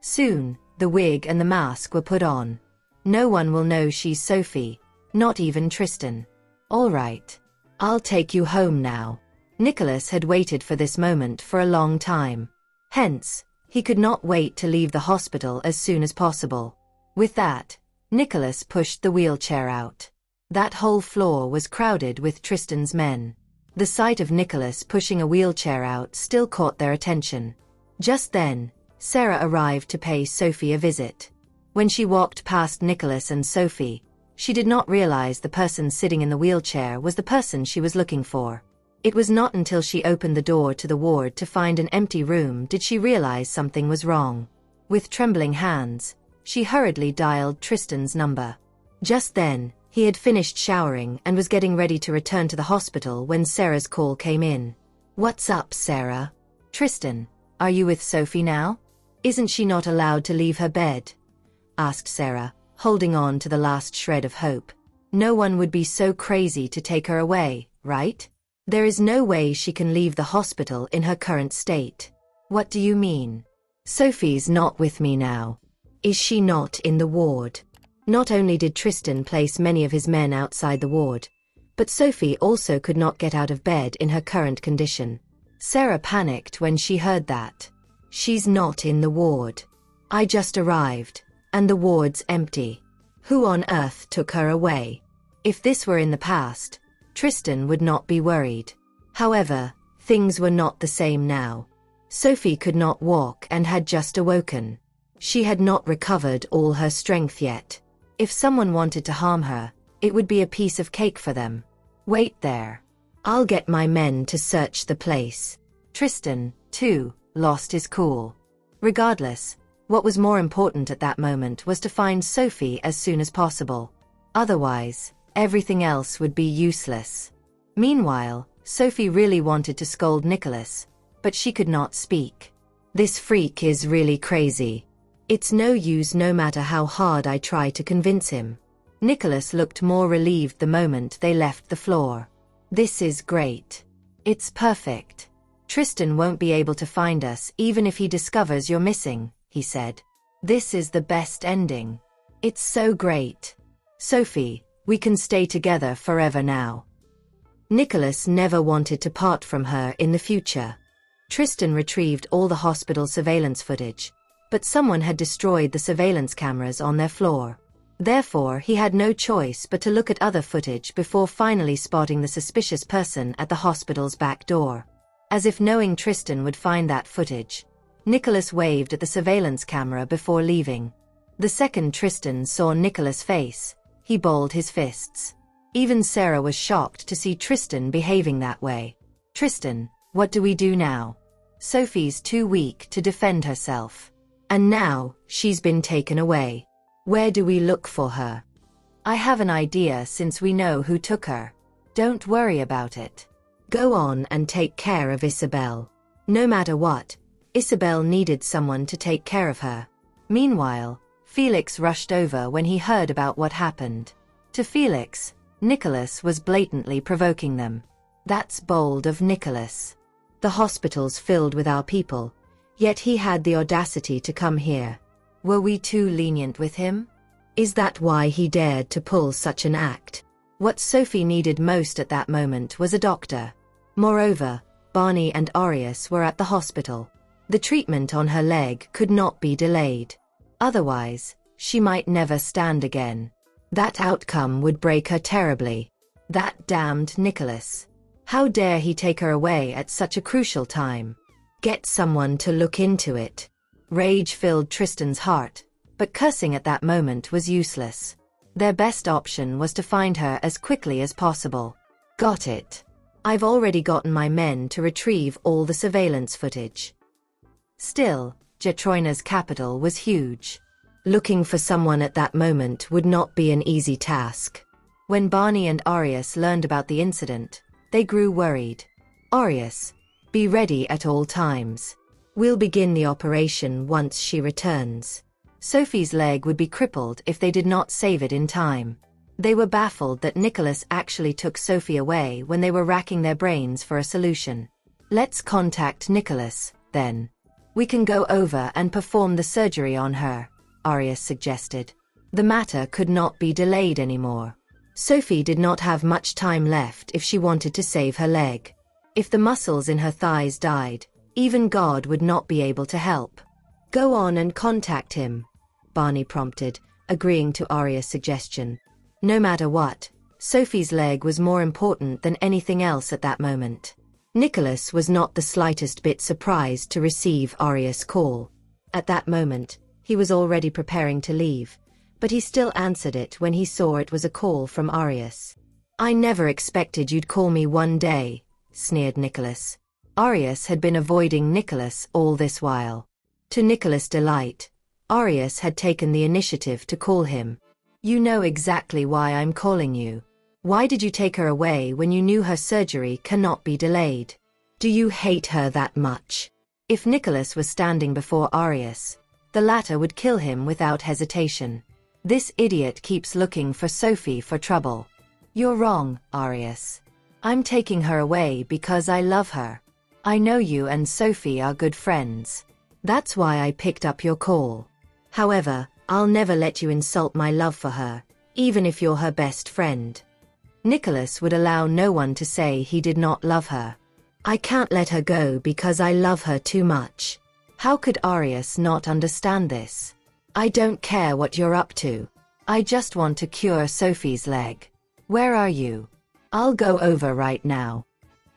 A: Soon, the wig and the mask were put on. No one will know she's Sophie, not even Tristan. All right. I'll take you home now. Nicholas had waited for this moment for a long time. Hence, he could not wait to leave the hospital as soon as possible. With that, Nicholas pushed the wheelchair out. That whole floor was crowded with Tristan's men. The sight of Nicholas pushing a wheelchair out still caught their attention. Just then, Sarah arrived to pay Sophie a visit. When she walked past Nicholas and Sophie, she did not realize the person sitting in the wheelchair was the person she was looking for. It was not until she opened the door to the ward to find an empty room did she realize something was wrong. With trembling hands, she hurriedly dialed Tristan's number. Just then, he had finished showering and was getting ready to return to the hospital when Sarah's call came in. "What's up, Sarah?" "Tristan, are you with Sophie now? Isn't she not allowed to leave her bed?" asked Sarah, holding on to the last shred of hope. "No one would be so crazy to take her away, right? There is no way she can leave the hospital in her current state." "What do you mean?" "Sophie's not with me now." "Is she not in the ward?" Not only did Tristan place many of his men outside the ward, but Sophie also could not get out of bed in her current condition. Sarah panicked when she heard that. "She's not in the ward. I just arrived, and the ward's empty. Who on earth took her away?" If this were in the past, Tristan would not be worried. However, things were not the same now. Sophie could not walk and had just awoken. She had not recovered all her strength yet. If someone wanted to harm her, it would be a piece of cake for them. "Wait there. I'll get my men to search the place." Tristan, too, lost his cool. Regardless, what was more important at that moment was to find Sophie as soon as possible. Otherwise, everything else would be useless. Meanwhile, Sophie really wanted to scold Nicholas, but she could not speak. "This freak is really crazy. It's no use no matter how hard I try to convince him." Nicholas looked more relieved the moment they left the floor. "This is great. It's perfect. Tristan won't be able to find us even if he discovers you're missing," he said. "This is the best ending. It's so great. Sophie, we can stay together forever now." Nicholas never wanted to part from her in the future. Tristan retrieved all the hospital surveillance footage, but someone had destroyed the surveillance cameras on their floor. Therefore, he had no choice but to look at other footage before finally spotting the suspicious person at the hospital's back door. As if knowing Tristan would find that footage, Nicholas waved at the surveillance camera before leaving. The second Tristan saw Nicholas' face, he balled his fists. Even Sarah was shocked to see Tristan behaving that way. "Tristan, what do we do now? Sophie's too weak to defend herself. And now, she's been taken away. Where do we look for her?" "I have an idea since we know who took her. Don't worry about it. Go on and take care of Isabel." No matter what, Isabel needed someone to take care of her. Meanwhile, Felix rushed over when he heard about what happened. To Felix, Nicholas was blatantly provoking them. "That's bold of Nicholas. The hospital's filled with our people, yet he had the audacity to come here. Were we too lenient with him? Is that why he dared to pull such an act?" What Sophie needed most at that moment was a doctor. Moreover, Barney and Arius were at the hospital. The treatment on her leg could not be delayed. Otherwise, she might never stand again. That outcome would break her terribly. That damned Nicholas. How dare he take her away at such a crucial time? Get someone to look into it. Rage filled Tristan's heart, but cursing at that moment was useless. Their best option was to find her as quickly as possible. "Got it. I've already gotten my men to retrieve all the surveillance footage." Still, Jetroina's capital was huge. Looking for someone at that moment would not be an easy task. When Barney and Arius learned about the incident, they grew worried. "Arius, be ready at all times. We'll begin the operation once she returns." Sophie's leg would be crippled if they did not save it in time. They were baffled that Nicholas actually took Sophie away when they were racking their brains for a solution. "Let's contact Nicholas, then. We can go over and perform the surgery on her," Arius suggested. The matter could not be delayed anymore. Sophie did not have much time left if she wanted to save her leg. If the muscles in her thighs died, even God would not be able to help. "Go on and contact him," Barney prompted, agreeing to Arius' suggestion. No matter what, Sophie's leg was more important than anything else at that moment. Nicholas was not the slightest bit surprised to receive Arius' call. At that moment, he was already preparing to leave, but he still answered it when he saw it was a call from Arius. "I never expected you'd call me one day," sneered Nicholas. Arius had been avoiding Nicholas all this while. To Nicholas' delight, Arius had taken the initiative to call him. You know exactly why I'm calling you. Why did you take her away when you knew her surgery cannot be delayed? Do you hate her that much? If Nicholas was standing before Arius, the latter would kill him without hesitation. This idiot keeps looking for Sophie for trouble. You're wrong, Arius. I'm taking her away because I love her. I know you and Sophie are good friends. That's why I picked up your call. However, I'll never let you insult my love for her, even if you're her best friend. Nicholas would allow no one to say he did not love her. I can't let her go because I love her too much. How could Arius not understand this? I don't care what you're up to. I just want to cure Sophie's leg. Where are you? I'll go over right now.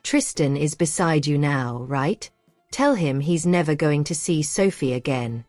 A: Tristan is beside you now, right? Tell him he's never going to see Sophie again.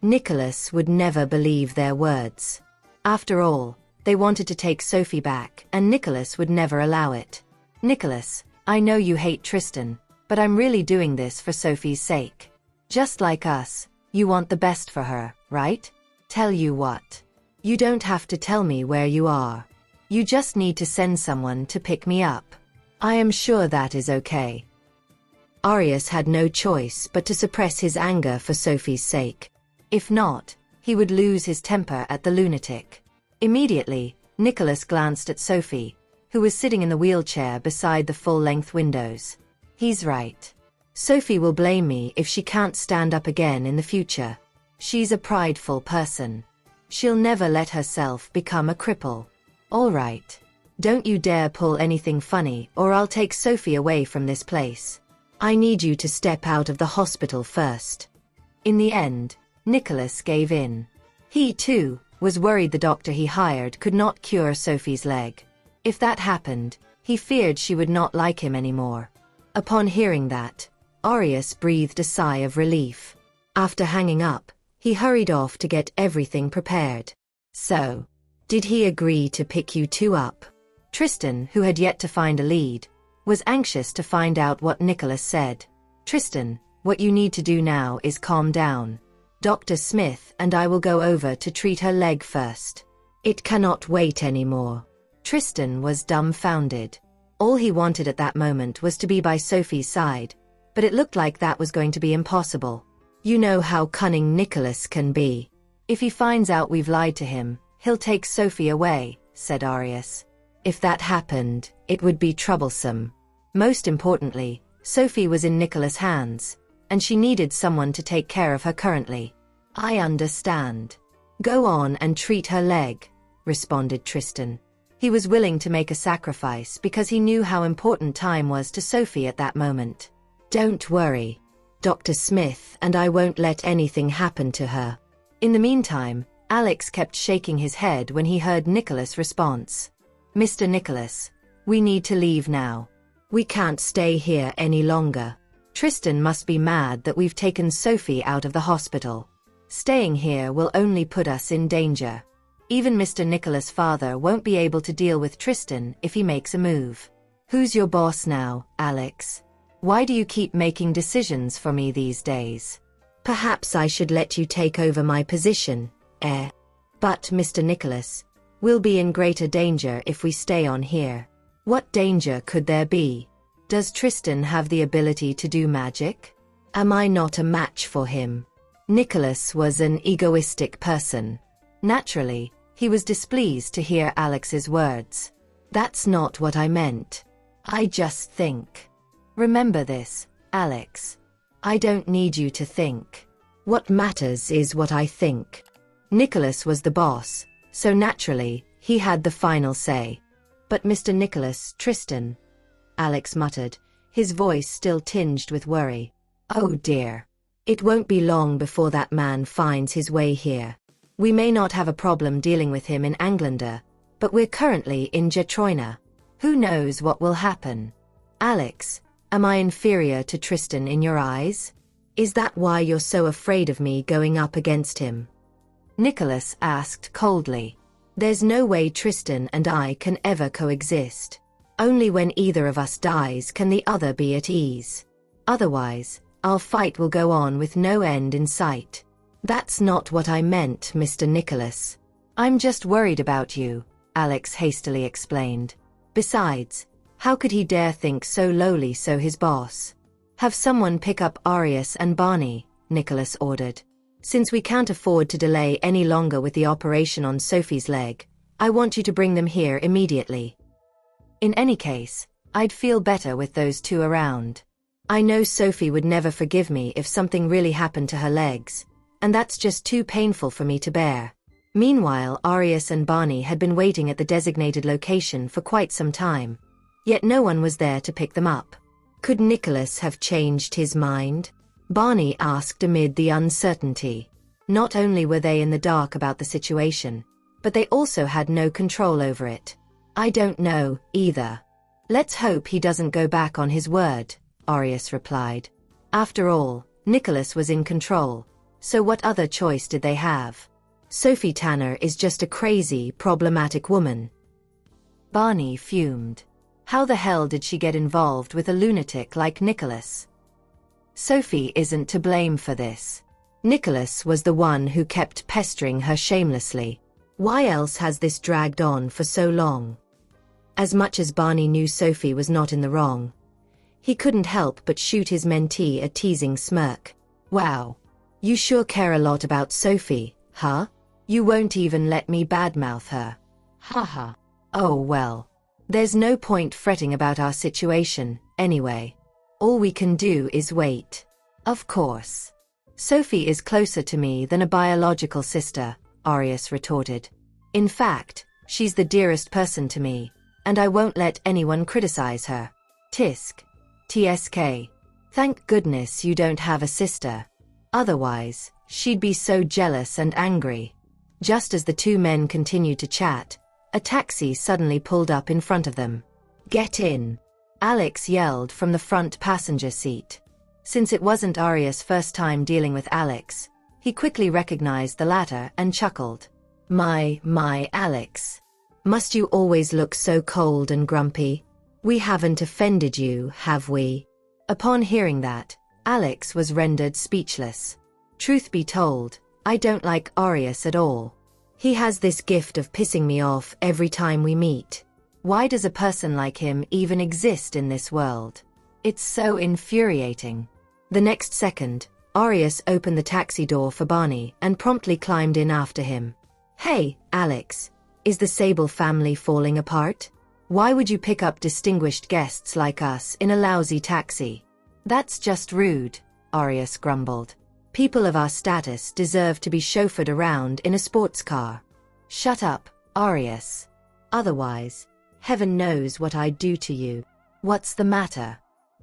A: Nicholas would never believe their words. After all, they wanted to take Sophie back, and Nicholas would never allow it. Nicholas, I know you hate Tristan, but I'm really doing this for Sophie's sake. Just like us, you want the best for her, right? Tell you what. You don't have to tell me where you are. You just need to send someone to pick me up. I am sure that is okay. Arius had no choice but to suppress his anger for Sophie's sake. If not, he would lose his temper at the lunatic. Immediately, Nicholas glanced at Sophie, who was sitting in the wheelchair beside the full-length windows. He's right. Sophie will blame me if she can't stand up again in the future. She's a prideful person. She'll never let herself become a cripple. All right. Don't you dare pull anything funny or I'll take Sophie away from this place. I need you to step out of the hospital first. In the end, Nicholas gave in. He, too, was worried the doctor he hired could not cure Sophie's leg. If that happened, he feared she would not like him anymore. Upon hearing that, Arius breathed a sigh of relief. After hanging up, he hurried off to get everything prepared. So, did he agree to pick you two up? Tristan, who had yet to find a lead, was anxious to find out what Nicholas said. Tristan, what you need to do now is calm down. Dr. Smith and I will go over to treat her leg first. It cannot wait anymore. Tristan was dumbfounded. All he wanted at that moment was to be by Sophie's side, but it looked like that was going to be impossible. You know how cunning Nicholas can be. If he finds out we've lied to him, he'll take Sophie away, said Arius. If that happened, it would be troublesome. Most importantly, Sophie was in Nicholas' hands, and she needed someone to take care of her currently. I understand. Go on and treat her leg, responded Tristan. He was willing to make a sacrifice because he knew how important time was to Sophie at that moment. Don't worry. Dr. Smith and I won't let anything happen to her. In the meantime, Alex kept shaking his head when he heard Nicholas' response. Mr. Nicholas, we need to leave now. We can't stay here any longer. Tristan must be mad that we've taken Sophie out of the hospital. Staying here will only put us in danger. Even Mr. Nicholas' father won't be able to deal with Tristan if he makes a move. Who's your boss now, Alex? Why do you keep making decisions for me these days? Perhaps I should let you take over my position, eh? But, Mr. Nicholas, we'll be in greater danger if we stay on here. What danger could there be? Does Tristan have the ability to do magic? Am I not a match for him? Nicholas was an egoistic person. Naturally, he was displeased to hear Alex's words. That's not what I meant. I just think. Remember this, Alex. I don't need you to think. What matters is what I think. Nicholas was the boss, so naturally, he had the final say. But Mr. Nicholas, Tristan, Alex muttered, his voice still tinged with worry. Oh dear. It won't be long before that man finds his way here. We may not have a problem dealing with him in Anglander, but we're currently in Jetroina. Who knows what will happen? Alex, am I inferior to Tristan in your eyes? Is that why you're so afraid of me going up against him? Nicholas asked coldly. There's no way Tristan and I can ever coexist. Only when either of us dies can the other be at ease. Otherwise, our fight will go on with no end in sight. That's not what I meant, Mr. Nicholas. I'm just worried about you, Alex hastily explained. Besides, how could he dare think so lowly so his boss? Have someone pick up Arias and Barney, Nicholas ordered. Since we can't afford to delay any longer with the operation on Sophie's leg, I want you to bring them here immediately. In any case, I'd feel better with those two around. I know Sophie would never forgive me if something really happened to her legs, and that's just too painful for me to bear. Meanwhile, Arias and Barney had been waiting at the designated location for quite some time, yet no one was there to pick them up. Could Nicholas have changed his mind? Barney asked amid the uncertainty. Not only were they in the dark about the situation, but they also had no control over it. I don't know, either. Let's hope he doesn't go back on his word, Arias replied. After all, Nicholas was in control, so what other choice did they have? Sophie Tanner is just a crazy, problematic woman. Barney fumed. How the hell did she get involved with a lunatic like Nicholas? Sophie isn't to blame for this. Nicholas was the one who kept pestering her shamelessly. Why else has this dragged on for so long? As much as Barney knew Sophie was not in the wrong, he couldn't help but shoot his mentee a teasing smirk. Wow. You sure care a lot about Sophie, huh? You won't even let me badmouth her. Haha. Oh well. There's no point fretting about our situation, anyway. All we can do is wait. Of course. Sophie is closer to me than a biological sister, Arias retorted. In fact, she's the dearest person to me, and I won't let anyone criticize her. Tisk. TSK. Thank goodness you don't have a sister. Otherwise, she'd be so jealous and angry. Just as the two men continued to chat, a taxi suddenly pulled up in front of them. Get in, Alex yelled from the front passenger seat. Since it wasn't Arias' first time dealing with Alex, he quickly recognized the latter and chuckled. My, Alex. Must you always look so cold and grumpy? We haven't offended you, have we? Upon hearing that, Alex was rendered speechless. Truth be told, I don't like Arias at all. He has this gift of pissing me off every time we meet. Why does a person like him even exist in this world? It's so infuriating. The next second, Arias opened the taxi door for Barney and promptly climbed in after him. Hey, Alex, is the Sable family falling apart? Why would you pick up distinguished guests like us in a lousy taxi? That's just rude, Arias grumbled. People of our status deserve to be chauffeured around in a sports car. Shut up, Arias. Otherwise, heaven knows what I'd do to you. What's the matter?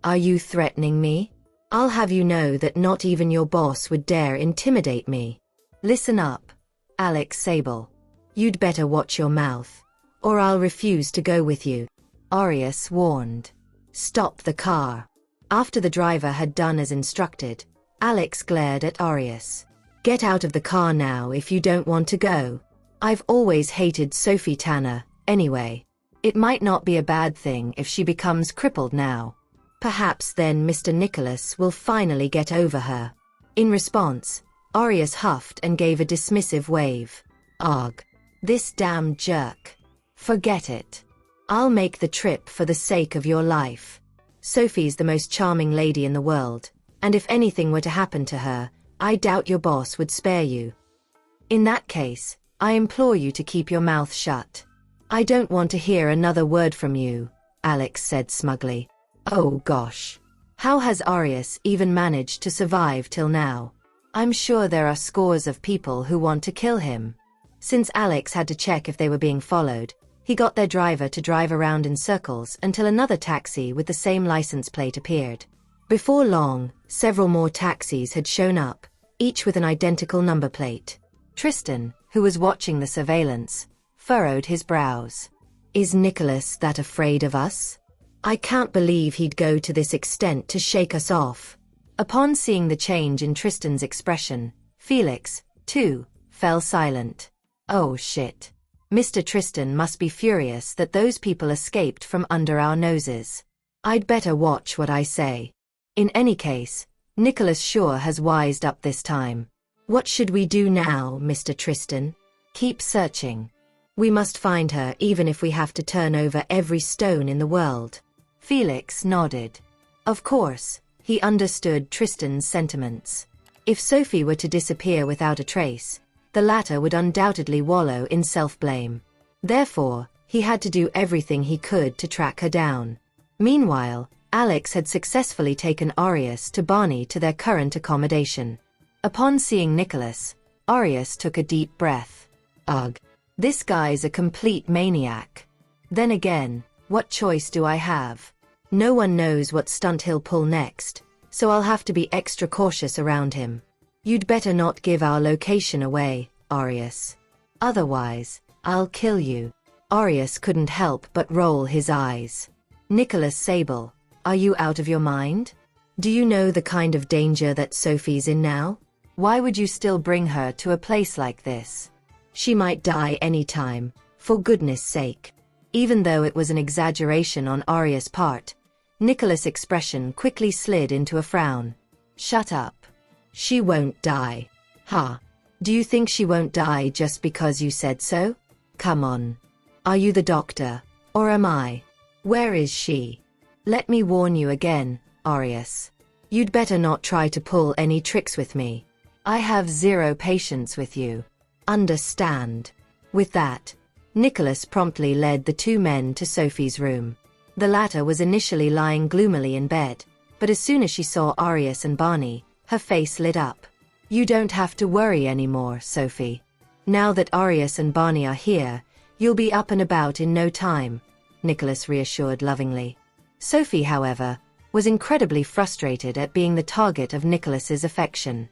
A: Are you threatening me? I'll have you know that not even your boss would dare intimidate me. Listen up, Alex Sable. You'd better watch your mouth, or I'll refuse to go with you. Arias warned. Stop the car. After the driver had done as instructed, Alex glared at Arias. Get out of the car now if you don't want to go. I've always hated Sophie Tanner, anyway. It might not be a bad thing if she becomes crippled now. Perhaps then Mr. Nicholas will finally get over her. In response, Arias huffed and gave a dismissive wave. Ugh. This damn jerk. Forget it. I'll make the trip for the sake of your life. Sophie's the most charming lady in the world, and if anything were to happen to her, I doubt your boss would spare you. In that case, I implore you to keep your mouth shut. I don't want to hear another word from you, Alex said smugly. Oh gosh. How has Arias even managed to survive till now? I'm sure there are scores of people who want to kill him. Since Alex had to check if they were being followed, he got their driver to drive around in circles until another taxi with the same license plate appeared. Before long, several more taxis had shown up, each with an identical number plate. Tristan, who was watching the surveillance, furrowed his brows. Is Nicholas that afraid of us? I can't believe he'd go to this extent to shake us off. Upon seeing the change in Tristan's expression, Felix, too, fell silent. Oh shit. Mr. Tristan must be furious that those people escaped from under our noses. I'd better watch what I say. In any case, Nicholas sure has wised up this time. What should we do now, Mr. Tristan? Keep searching. We must find her even if we have to turn over every stone in the world. Felix nodded. Of course, he understood Tristan's sentiments. If Sophie were to disappear without a trace, the latter would undoubtedly wallow in self-blame. Therefore, he had to do everything he could to track her down. Meanwhile, Alex had successfully taken Arius to Barney to their current accommodation. Upon seeing Nicholas, Arius took a deep breath. Ugh. This guy's a complete maniac. Then again, what choice do I have? No one knows what stunt he'll pull next, so I'll have to be extra cautious around him. You'd better not give our location away, Arius. Otherwise, I'll kill you. Arius couldn't help but roll his eyes. Nicholas Sable, are you out of your mind? Do you know the kind of danger that Sophie's in now? Why would you still bring her to a place like this? She might die any time, for goodness sake. Even though it was an exaggeration on Arius' part, Nicholas' expression quickly slid into a frown. Shut up. She won't die. Ha. Do you think she won't die just because you said so? Come on. Are you the doctor, or am I? Where is she? Let me warn you again, Arius. You'd better not try to pull any tricks with me. I have zero patience with you. Understand? With that, Nicholas promptly led the two men to Sophie's room. The latter was initially lying gloomily in bed, but as soon as she saw Arius and Barney, her face lit up. You don't have to worry anymore, Sophie. Now that Arius and Barney are here, you'll be up and about in no time, Nicholas reassured lovingly. Sophie, however, was incredibly frustrated at being the target of Nicholas's affection.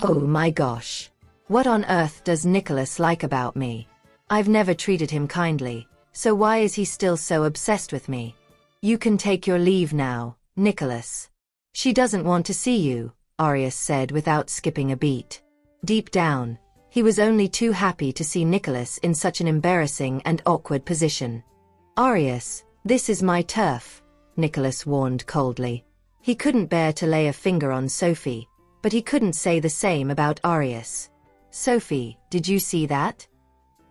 A: Oh my gosh. What on earth does Nicholas like about me? I've never treated him kindly, so why is he still so obsessed with me? You can take your leave now, Nicholas. She doesn't want to see you, Arius said without skipping a beat. Deep down, he was only too happy to see Nicholas in such an embarrassing and awkward position. Arius, this is my turf, Nicholas warned coldly. He couldn't bear to lay a finger on Sophie, but he couldn't say the same about Arius. Sophie, did you see that?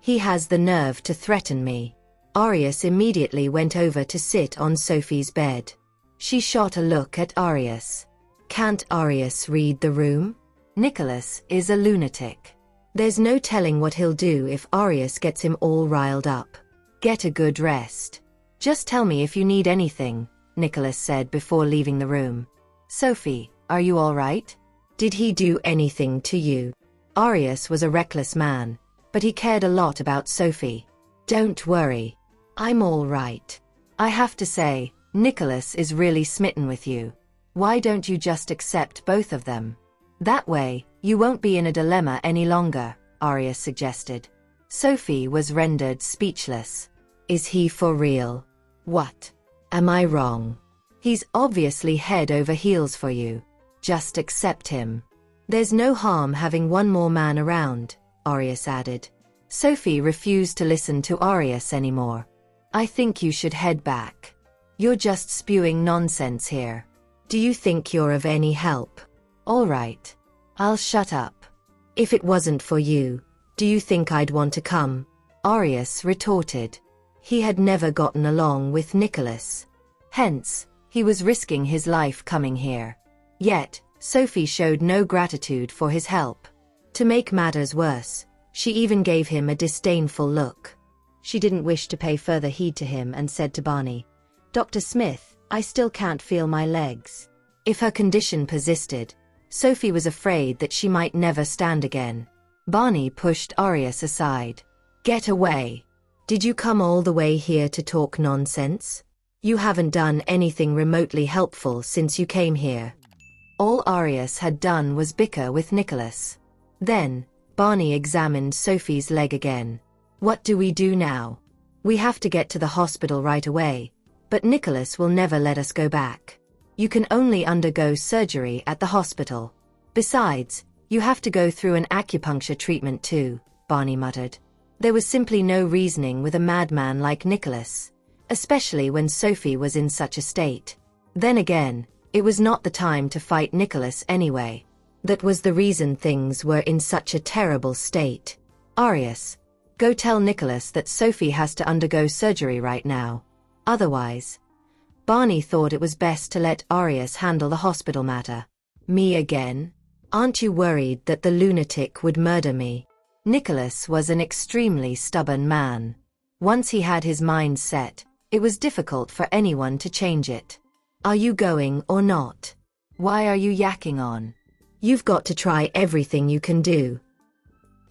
A: He has the nerve to threaten me. Arius immediately went over to sit on Sophie's bed. She shot a look at Arius. Can't Arius read the room? Nicholas is a lunatic. There's no telling what he'll do if Arius gets him all riled up. Get a good rest. Just tell me if you need anything, Nicholas said before leaving the room. Sophie, are you all right? Did he do anything to you? Arius was a reckless man, but he cared a lot about Sophie. Don't worry. I'm all right. I have to say, Nicholas is really smitten with you. Why don't you just accept both of them? That way, you won't be in a dilemma any longer, Arius suggested. Sophie was rendered speechless. Is he for real? What? Am I wrong? He's obviously head over heels for you. Just accept him. There's no harm having one more man around, Arius added. Sophie refused to listen to Arius anymore. I think you should head back. You're just spewing nonsense here. Do you think you're of any help? All right. I'll shut up. If it wasn't for you, do you think I'd want to come? Arius retorted. He had never gotten along with Nicholas. Hence, he was risking his life coming here. Yet, Sophie showed no gratitude for his help. To make matters worse, she even gave him a disdainful look. She didn't wish to pay further heed to him and said to Barney, Dr. Smith, I still can't feel my legs. If her condition persisted, Sophie was afraid that she might never stand again. Barney pushed Arius aside. Get away. Did you come all the way here to talk nonsense? You haven't done anything remotely helpful since you came here. All Arius had done was bicker with Nicholas. Then, Barney examined Sophie's leg again. What do we do now? We have to get to the hospital right away, but Nicholas will never let us go back. You can only undergo surgery at the hospital. Besides, you have to go through an acupuncture treatment too, Barney muttered. There was simply no reasoning with a madman like Nicholas, especially when Sophie was in such a state. Then again, it was not the time to fight Nicholas anyway. That was the reason things were in such a terrible state. Arius, go tell Nicholas that Sophie has to undergo surgery right now. Otherwise, Barney thought it was best to let Arius handle the hospital matter. Me again? Aren't you worried that the lunatic would murder me? Nicholas was an extremely stubborn man. Once he had his mind set, it was difficult for anyone to change it. Are you going or not? Why are you yakking on? You've got to try everything you can do.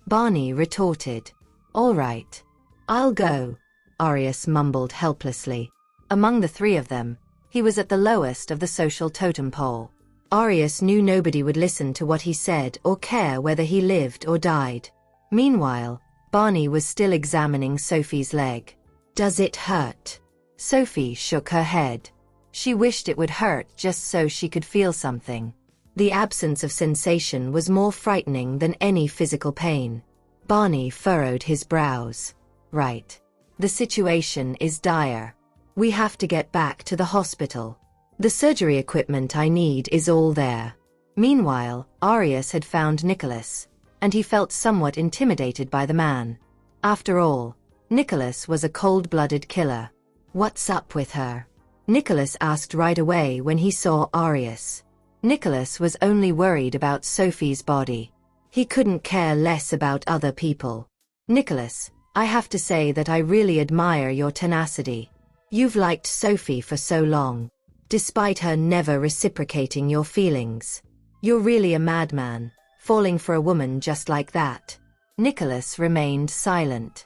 A: Barney retorted. All right. I'll go, Arius mumbled helplessly. Among the three of them, he was at the lowest of the social totem pole. Arius knew nobody would listen to what he said or care whether he lived or died. Meanwhile, Barney was still examining Sophie's leg. Does it hurt? Sophie shook her head. She wished it would hurt just so she could feel something. The absence of sensation was more frightening than any physical pain. Barney furrowed his brows. Right. The situation is dire. We have to get back to the hospital. The surgery equipment I need is all there. Meanwhile, Arius had found Nicholas, and he felt somewhat intimidated by the man. After all, Nicholas was a cold-blooded killer. What's up with her? Nicholas asked right away when he saw Arius. Nicholas was only worried about Sophie's body. He couldn't care less about other people. Nicholas, I have to say that I really admire your tenacity. You've liked Sophie for so long, despite her never reciprocating your feelings. You're really a madman, falling for a woman just like that. Nicholas remained silent.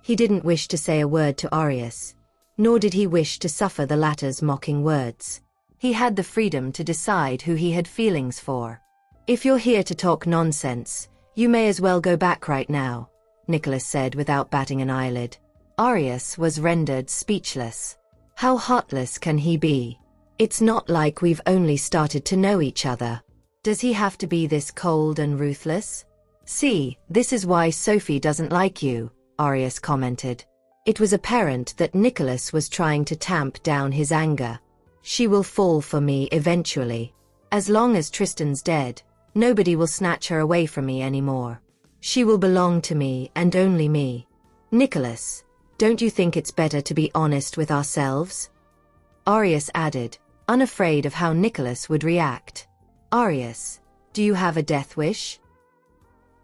A: He didn't wish to say a word to Arius, nor did he wish to suffer the latter's mocking words. He had the freedom to decide who he had feelings for. If you're here to talk nonsense, you may as well go back right now, Nicholas said without batting an eyelid. Arius was rendered speechless. How heartless can he be? It's not like we've only started to know each other. Does he have to be this cold and ruthless? See, this is why Sophie doesn't like you, Arius commented. It was apparent that Nicholas was trying to tamp down his anger. She will fall for me eventually. As long as Tristan's dead, nobody will snatch her away from me anymore. She will belong to me and only me. Nicholas, don't you think it's better to be honest with ourselves? Arius added, unafraid of how Nicholas would react. Arius, do you have a death wish?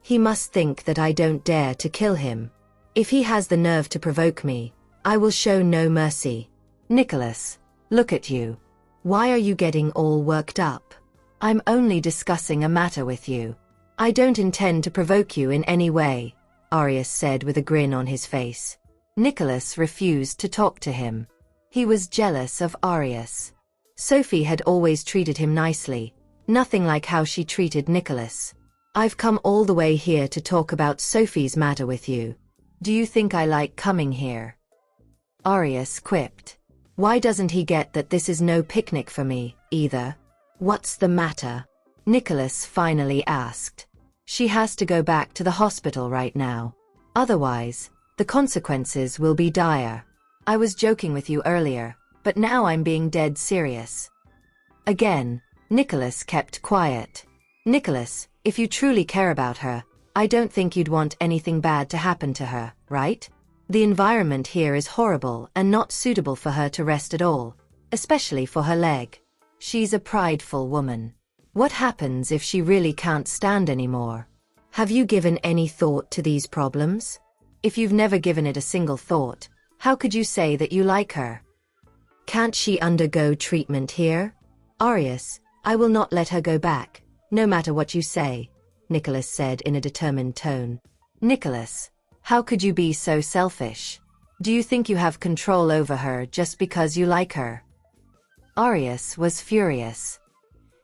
A: He must think that I don't dare to kill him. If he has the nerve to provoke me, I will show no mercy. Nicholas, look at you. Why are you getting all worked up? I'm only discussing a matter with you. I don't intend to provoke you in any way, Arius said with a grin on his face. Nicholas refused to talk to him. He was jealous of Arius. Sophie had always treated him nicely, nothing like how she treated Nicholas. I've come all the way here to talk about Sophie's matter with you. Do you think I like coming here? Arius quipped. Why doesn't he get that this is no picnic for me, either? What's the matter? Nicholas finally asked. She has to go back to the hospital right now. Otherwise, the consequences will be dire. I was joking with you earlier, but now I'm being dead serious. Again, Nicholas kept quiet. Nicholas, if you truly care about her, I don't think you'd want anything bad to happen to her, right? The environment here is horrible and not suitable for her to rest at all, especially for her leg. She's a prideful woman. What happens if she really can't stand anymore? Have you given any thought to these problems? If you've never given it a single thought, how could you say that you like her? Can't she undergo treatment here? Arius, I will not let her go back, no matter what you say, Nicholas said in a determined tone. Nicholas, how could you be so selfish? Do you think you have control over her just because you like her? Arius was furious.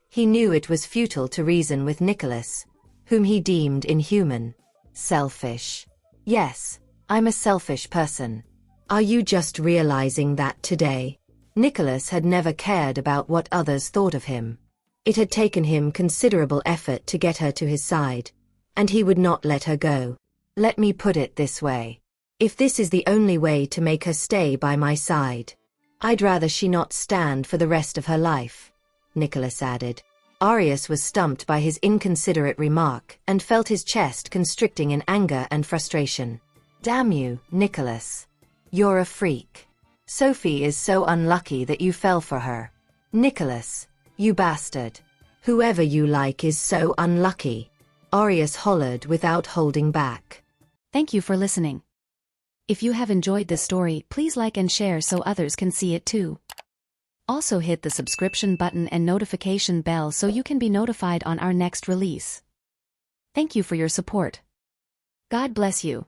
A: He knew it was futile to reason with Nicholas, whom he deemed inhuman. Selfish. Yes, I'm a selfish person. Are you just realizing that today? Nicholas had never cared about what others thought of him. It had taken him considerable effort to get her to his side, and he would not let her go. Let me put it this way. If this is the only way to make her stay by my side, I'd rather she not stand for the rest of her life, Nicholas added. Arius was stumped by his inconsiderate remark and felt his chest constricting in anger and frustration. Damn you, Nicholas. You're a freak. Sophie is so unlucky that you fell for her. Nicholas, you bastard. Whoever you like is so unlucky, Arius hollered without holding back.
B: Thank you for listening. If you have enjoyed this story, please like and share so others can see it too. Also hit the subscription button and notification bell so you can be notified on our next release. Thank you for your support. God bless you.